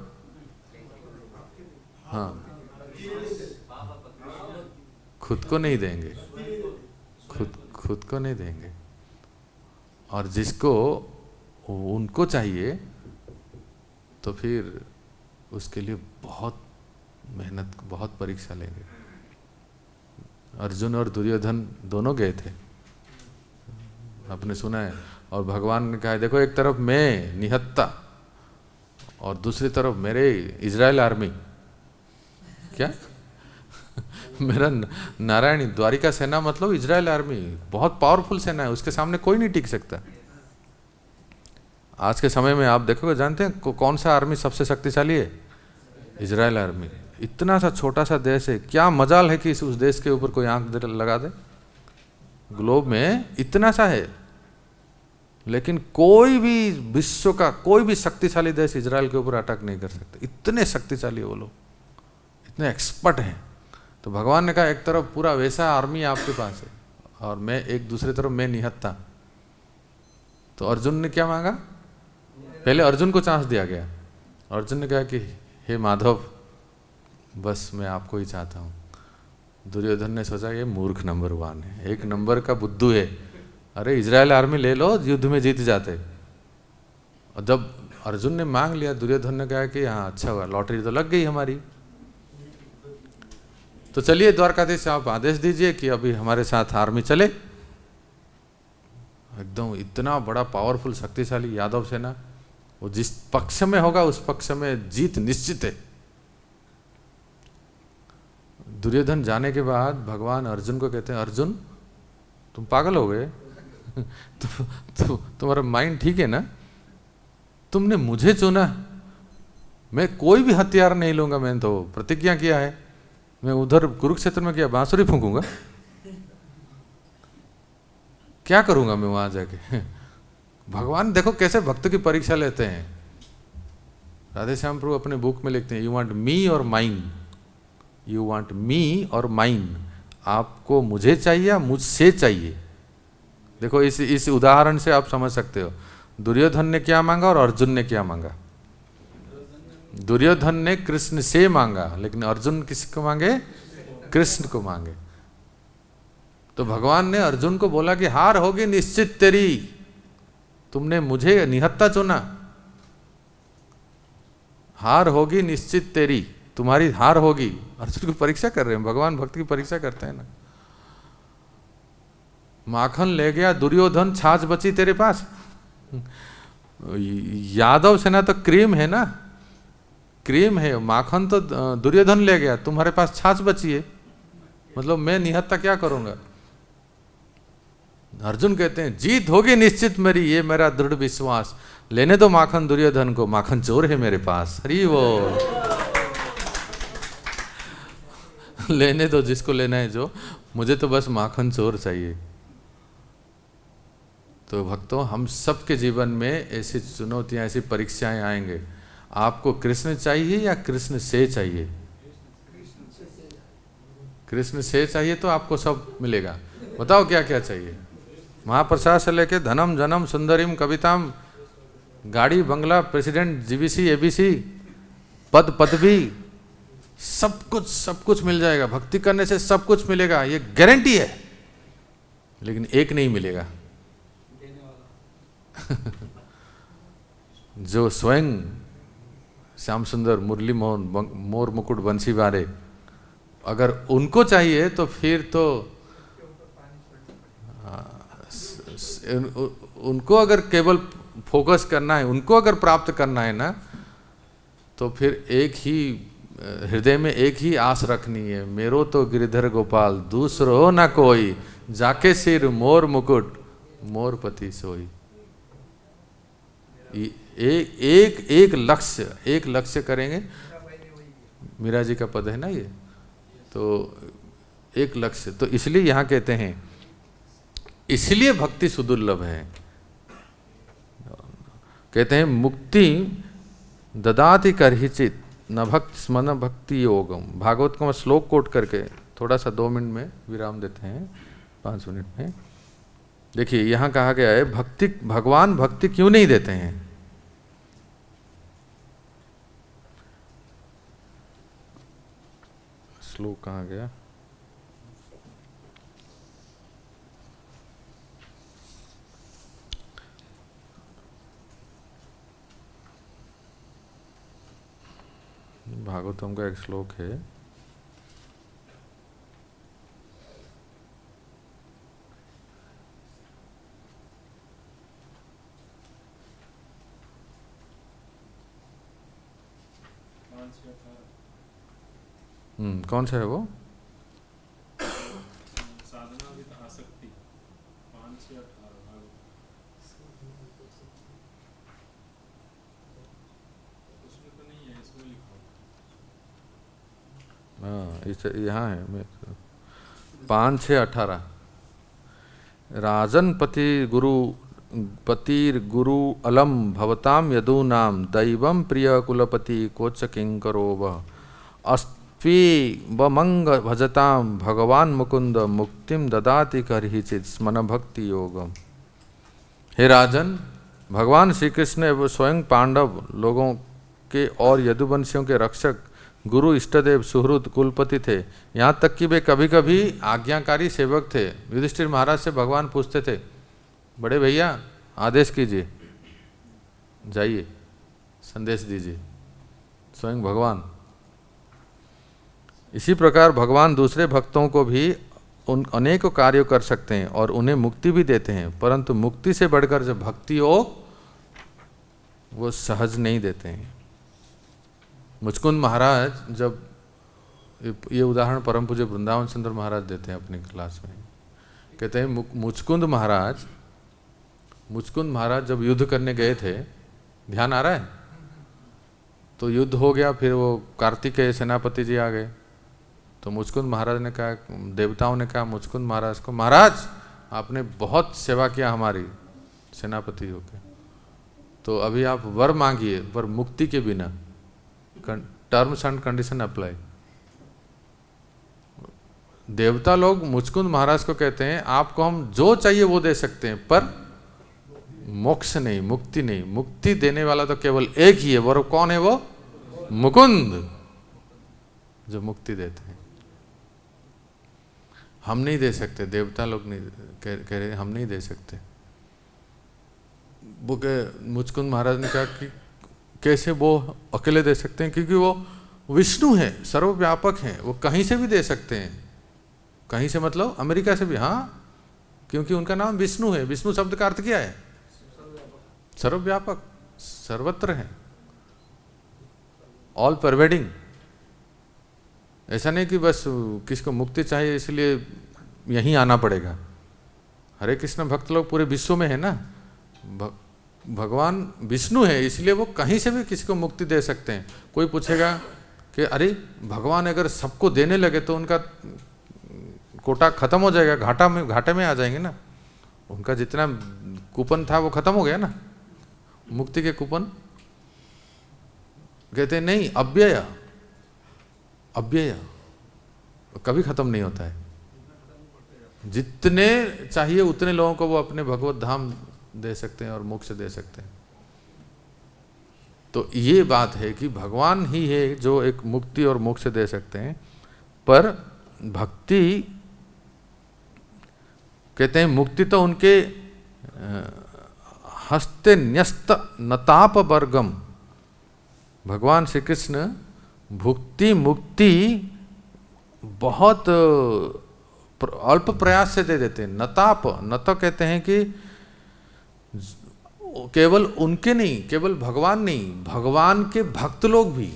हाँ, खुद को नहीं देंगे, खुद को नहीं देंगे। और जिसको उनको चाहिए तो फिर उसके लिए बहुत मेहनत, बहुत परीक्षा लेंगे। अर्जुन और दुर्योधन दोनों गए थे, आपने सुना है। और भगवान ने कहा देखो, एक तरफ मैं निहत्ता और दूसरी तरफ मेरे इजराइल आर्मी। क्या? मेरा नारायणी द्वारिका सेना मतलब इजराइल आर्मी, बहुत पावरफुल सेना है, उसके सामने कोई नहीं टिक सकता। आज के समय में आप देखोगे, जानते हैं कौन सा आर्मी सबसे शक्तिशाली है? Israel army. इतना सा छोटा सा देश है, क्या मजाल है कि उस देश के ऊपर कोई आंख लगा दे। ग्लोब में इतना सा है, लेकिन कोई भी विश्व का कोई भी शक्तिशाली देश इजराइल के ऊपर अटैक नहीं कर सकते। इतने शक्तिशाली वो लोग, इतने एक्सपर्ट हैं। तो भगवान ने कहा एक तरफ पूरा वैसा आर्मी आपके पास है और मैं एक दूसरी तरफ मैं निहत्ता। तो अर्जुन ने क्या मांगा? पहले अर्जुन को चांस दिया गया। अर्जुन ने कहा कि हे माधव, बस मैं आपको ही चाहता हूँ। दुर्योधन ने सोचा ये मूर्ख नंबर 1 है, 1 नंबर का बुद्धू है। अरे इजराइल आर्मी ले लो, युद्ध में जीत जाते। और जब अर्जुन ने मांग लिया, दुर्योधन ने कहा कि हाँ अच्छा हुआ, लॉटरी तो लग गई हमारी। तो चलिए द्वारकाधीश आप आदेश दीजिए कि अभी हमारे साथ आर्मी चले। एकदम इतना बड़ा पावरफुल शक्तिशाली यादव सेना, वो जिस पक्ष में होगा उस पक्ष में जीत निश्चित है। दुर्योधन जाने के बाद भगवान अर्जुन को कहते हैं, अर्जुन तुम पागल हो गए? तुम्हारा माइंड ठीक है ना? तुमने मुझे चुना, मैं कोई भी हथियार नहीं लूंगा। मैंने तो प्रतिज्ञा किया है, मैं उधर कुरुक्षेत्र में क्या बांसुरी फूंकूंगा? क्या करूंगा मैं वहां जाके? भगवान देखो कैसे भक्त की परीक्षा लेते हैं। राधे श्याम प्रभु अपने बुक में लिखते हैं, यू वांट मी और माइन। यू वांट मी और माइन, आपको मुझे चाहिए या मुझसे चाहिए। देखो इस उदाहरण से आप समझ सकते हो दुर्योधन ने क्या मांगा और अर्जुन ने क्या मांगा। दुर्योधन ने कृष्ण से मांगा, लेकिन अर्जुन किसको मांगे? कृष्ण को मांगे। तो भगवान ने अर्जुन को बोला कि हार होगी निश्चित तेरी, तुमने मुझे निहत्था चुना, हार होगी निश्चित तेरी, तुम्हारी हार होगी। अर्जुन को परीक्षा कर रहे हैं, भगवान भक्ति की परीक्षा करते हैं ना। माखन ले गया दुर्योधन, छाछ बची तेरे पास। यादव सेना तो क्रीम है ना, क्रीम है, माखन तो दुर्योधन ले गया, तुम्हारे पास छाछ बची है, मतलब मैं निहत्था क्या करूंगा। अर्जुन कहते हैं जीत होगी निश्चित मेरी, ये मेरा दृढ़ विश्वास, लेने दो माखन दुर्योधन को, माखन चोर है मेरे पास। हरी वो लेने दो जिसको लेना है जो, मुझे तो बस माखन चोर चाहिए। तो भक्तों, हम सबके जीवन में ऐसी चुनौतियां, ऐसी परीक्षाएं आएंगे। आपको कृष्ण चाहिए या कृष्ण से चाहिए? कृष्ण से चाहिए तो आपको सब मिलेगा। बताओ क्या क्या चाहिए? महाप्रसाद से लेके धनम जनम सुंदरिम कविताम, गाड़ी बंगला, प्रेसिडेंट, जीबीसी एबीसी, पद पदवी, सब कुछ मिल जाएगा। भक्ति करने से सब कुछ मिलेगा, ये गारंटी है। लेकिन एक नहीं मिलेगा जो स्वयं श्याम सुंदर, मुरली मोहन, मोर मुकुट, बंसी वाले, अगर उनको चाहिए तो फिर तो उनको अगर केवल फोकस करना है, उनको अगर प्राप्त करना है ना, तो फिर एक ही हृदय में एक ही आस रखनी है, मेरो तो गिरिधर गोपाल दूसरो ना कोई, जाके सिर मोर मुकुट मोरपति सोई। एक लक्ष्य करेंगे। मीरा जी का पद है ना ये, तो एक लक्ष्य। तो इसलिए यहाँ कहते हैं, इसलिए भक्ति सुदुर्लभ है। कहते हैं मुक्ति ददाति करहिचित न भक्त स्मन भक्ति योगम। भागवत का श्लोक कोट करके थोड़ा सा 2 मिनट में विराम देते हैं, 5 मिनट में। देखिए यहाँ कहा गया है भक्ति, भगवान भक्ति क्यों नहीं देते हैं? श्लोक कहाँ गया? भागवतम का एक श्लोक है, कौन सा है वो? साधना विद आसक्ति 5-18। उसमें तो नहीं है, इसमें लिखा है। हाँ, यहाँ है 5-6-18। राजन पतिर गुरु अलम भवताम यदूनाम दैवम प्रिय कुलपति कोच किंकरो वह बमंग भजताम भगवान मुकुंद मुक्तिम ददाति करहिचित स्मन भक्ति योगम। हे राजन, भगवान श्री कृष्ण एवं स्वयं पांडव लोगों के और यदुवंशियों के रक्षक, गुरु, इष्टदेव, सुहृद, कुलपति थे। यहाँ तक कि वे कभी कभी आज्ञाकारी सेवक थे। युधिष्ठिर महाराज से भगवान पूछते थे, बड़े भैया आदेश कीजिए, जाइए संदेश दीजिए, स्वयं भगवान। इसी प्रकार भगवान दूसरे भक्तों को भी उन अनेकों कार्य कर सकते हैं और उन्हें मुक्ति भी देते हैं, परंतु मुक्ति से बढ़कर जब भक्ति हो वो सहज नहीं देते हैं। मुचकुंद महाराज, जब ये उदाहरण परम पूज्य वृंदावन सुंदर महाराज देते हैं अपनी क्लास में, कहते हैं मुचकुंद महाराज जब युद्ध करने गए थे, ध्यान आ रहा है, तो युद्ध हो गया, फिर वो कार्तिकेय सेनापति जी आ गए। तो मुचकुंद महाराज ने कहा, देवताओं ने कहा मुचकुंद महाराज को, महाराज आपने बहुत सेवा किया हमारी सेनापति होकर, तो अभी आप वर मांगिए, पर मुक्ति के बिना, टर्म्स एंड कंडीशन अप्लाई। देवता लोग मुचकुंद महाराज को कहते हैं आपको हम जो चाहिए वो दे सकते हैं, पर मोक्ष नहीं, मुक्ति नहीं। मुक्ति देने वाला तो केवल एक ही है, वो कौन है? वो मुकुंद जो मुक्ति देते हैं। हम नहीं दे सकते, देवता लोग नहीं कह रहे हम नहीं दे सकते। वो मुचकुंद महाराज ने कहा कि कैसे वो अकेले दे सकते हैं, क्योंकि वो विष्णु है, सर्वव्यापक हैं, वो कहीं से भी दे सकते हैं। कहीं से मतलब अमेरिका से भी, हाँ, क्योंकि उनका नाम विष्णु है। विष्णु शब्द का अर्थ क्या है? सर्वव्यापक, सर्वत्र है, ऑल परवेडिंग। ऐसा नहीं कि बस किसको मुक्ति चाहिए इसलिए यहीं आना पड़ेगा। हरे कृष्ण भक्त लोग पूरे विश्व में है ना। भगवान विष्णु है, इसलिए वो कहीं से भी किसी को मुक्ति दे सकते हैं। कोई पूछेगा कि अरे भगवान अगर सबको देने लगे तो उनका कोटा खत्म हो जाएगा, घाटे में आ जाएंगे ना। उनका जितना कूपन था वो खत्म हो गया ना, मुक्ति के कूपन। कहते हैं नहीं, अव्यय, अव्यय कभी खत्म नहीं होता है। जितने चाहिए उतने लोगों को वो अपने भगवत धाम दे सकते हैं और मोक्ष दे सकते हैं। तो ये बात है कि भगवान ही है जो एक मुक्ति और मोक्ष दे सकते हैं। पर भक्ति कहते हैं मुक्ति तो उनके हस्ते न्यस्त नताप वर्गम। भगवान श्री कृष्ण भुक्ति मुक्ति बहुत अल्प प्रयास से दे देते हैं। नताप, नत कहते हैं कि केवल उनके नहीं, केवल भगवान नहीं, भगवान के भक्त लोग भी।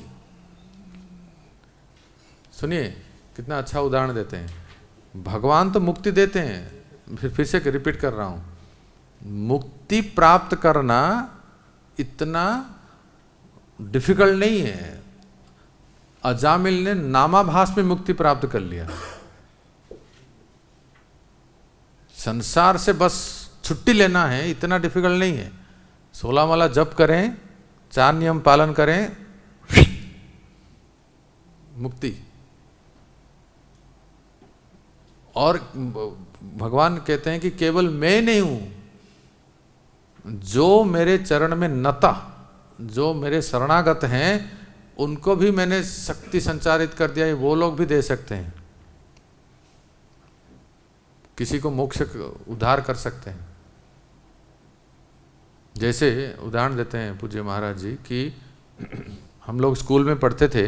सुनिए कितना अच्छा उदाहरण देते हैं। भगवान तो मुक्ति देते हैं, फिर से रिपीट कर रहा हूं, मुक्ति प्राप्त करना इतना डिफिकल्ट नहीं है। अजामिल ने नामाभास में मुक्ति प्राप्त कर लिया। संसार से बस छुट्टी लेना है, इतना डिफिकल्ट नहीं है। 16 माला जप करें, 4 नियम पालन करें, मुक्ति। और भगवान कहते हैं कि केवल मैं नहीं हूं, जो मेरे चरण में नता, जो मेरे शरणागत हैं, उनको भी मैंने शक्ति संचारित कर दिया है, वो लोग भी दे सकते हैं, किसी को मोक्ष उद्धार कर सकते हैं। जैसे उदाहरण देते हैं पूज्य महाराज जी कि हम लोग स्कूल में पढ़ते थे,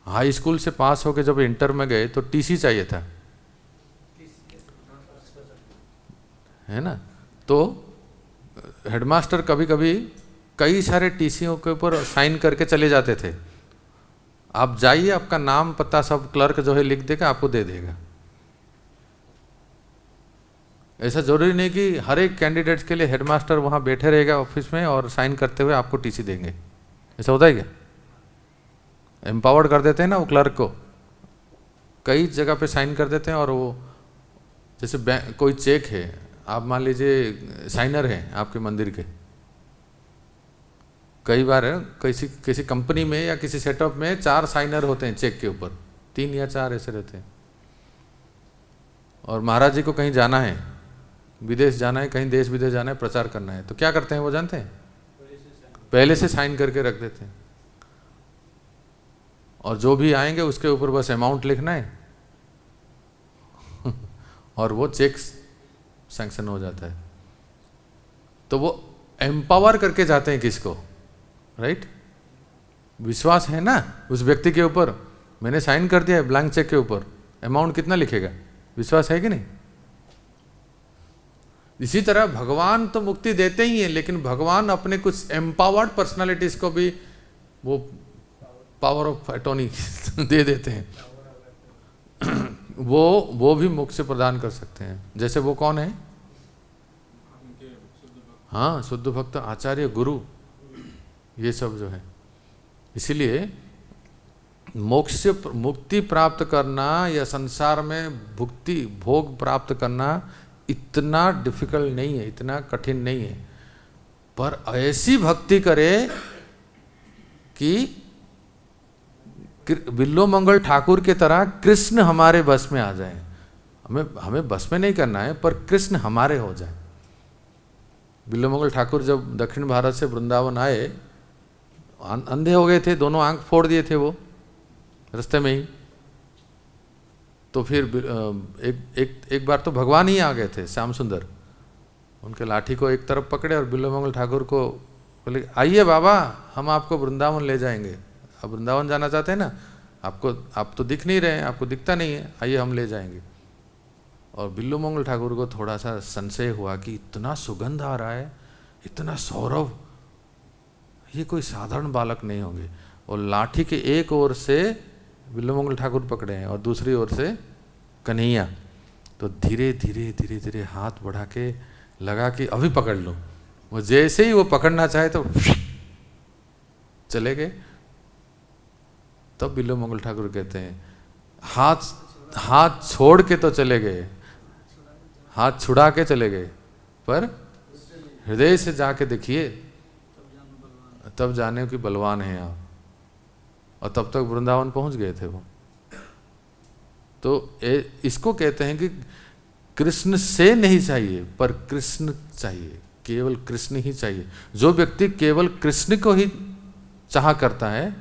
हाई स्कूल से पास होके जब इंटर में गए तो टीसी चाहिए था, है ना। तो हेडमास्टर कभी कभी कई सारे टीसीओं के ऊपर साइन करके चले जाते थे। आप जाइए, आपका नाम पता सब क्लर्क जो है लिख देगा, आपको दे देगा। ऐसा जरूरी नहीं कि हर एक कैंडिडेट के लिए हेडमास्टर वहाँ बैठे रहेगा ऑफिस में और साइन करते हुए आपको टीसी देंगे। ऐसा होता है क्या? एम्पावर्ड कर देते हैं ना वो क्लर्क को, कई जगह पे साइन कर देते हैं। और वो जैसे कोई चेक है, आप मान लीजिए साइनर हैं आपके मंदिर के, कई बार किसी कंपनी में या किसी सेटअप में 4 साइनर होते हैं चेक के ऊपर, 3 या 4 ऐसे रहते हैं। और महाराज जी को कहीं जाना है, विदेश जाना है, कहीं देश विदेश जाना है, प्रचार करना है, तो क्या करते हैं वो जानते हैं? पहले से साइन करके रख देते हैं। और जो भी आएंगे उसके ऊपर बस अमाउंट लिखना है और वो चेक सैंक्शन हो जाता है। तो वो एम्पावर करके जाते हैं किसको, राइट? विश्वास है ना उस व्यक्ति के ऊपर, मैंने साइन कर दिया है ब्लैंक चेक के ऊपर, अमाउंट कितना लिखेगा, विश्वास है कि नहीं? इसी तरह भगवान तो मुक्ति देते ही हैं, लेकिन भगवान अपने कुछ एम्पावर्ड पर्सनालिटीज को भी वो पावर ऑफ अटॉर्नी दे देते हैं। वो भी मोक्ष प्रदान कर सकते हैं। जैसे वो कौन है? हाँ, शुद्ध भक्त, आचार्य, गुरु, ये सब जो है। इसीलिए मोक्ष से मुक्ति प्राप्त करना या संसार में भुक्ति भोग प्राप्त करना इतना डिफिकल्ट नहीं है, इतना कठिन नहीं है। पर ऐसी भक्ति करे कि बिल्लो मंगल ठाकुर के तरह कृष्ण हमारे बस में आ जाए। हमें बस में नहीं करना है, पर कृष्ण हमारे हो जाए। बिल्लो मंगल ठाकुर जब दक्षिण भारत से वृंदावन आए, अंधे हो गए थे, दोनों आंख फोड़ दिए थे वो रास्ते में ही। तो फिर एक बार तो भगवान ही आ गए थे, श्याम सुंदर। उनके लाठी को एक तरफ पकड़े और बिल्लो मंगल ठाकुर को बोले, आइए बाबा, हम आपको वृंदावन ले जाएंगे। अब वृंदावन जाना चाहते हैं ना, आप तो दिख नहीं रहे हैं, आपको दिखता नहीं है, आइए हम ले जाएंगे। और बिल्लो मंगल ठाकुर को थोड़ा सा संशय हुआ कि इतना सुगंध आ रहा है, इतना सौरभ, ये कोई साधारण बालक नहीं होंगे। और लाठी के एक ओर से बिल्लो मंगल ठाकुर पकड़े हैं और दूसरी ओर से कन्हैया। तो धीरे धीरे धीरे धीरे हाथ बढ़ा के लगा कि अभी पकड़ लूँ। वो जैसे ही वो पकड़ना चाहे तो चले गए। तब बिल्लो मंगल ठाकुर कहते हैं, हाथ छोड़ के तो चले गए, हाथ छुड़ा के चले गए, पर हृदय से जाके देखिए, तब जाने कि बलवान हैं आप। और तब तक वृंदावन पहुंच गए थे वो। तो इसको कहते हैं कि कृष्ण से नहीं चाहिए, पर कृष्ण चाहिए, केवल कृष्ण ही चाहिए। जो व्यक्ति केवल कृष्ण को ही चाह करता है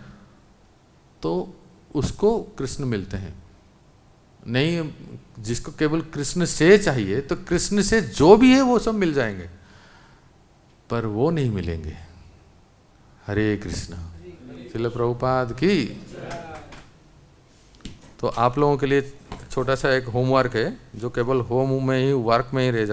तो उसको कृष्ण मिलते हैं। नहीं, जिसको केवल कृष्ण से चाहिए तो कृष्ण से जो भी है वो सब मिल जाएंगे, पर वो नहीं मिलेंगे। हरे कृष्णा। श्रील प्रभुपाद की। तो आप लोगों के लिए छोटा सा एक होमवर्क है, जो केवल होम में ही, वर्क में ही रह जाता है।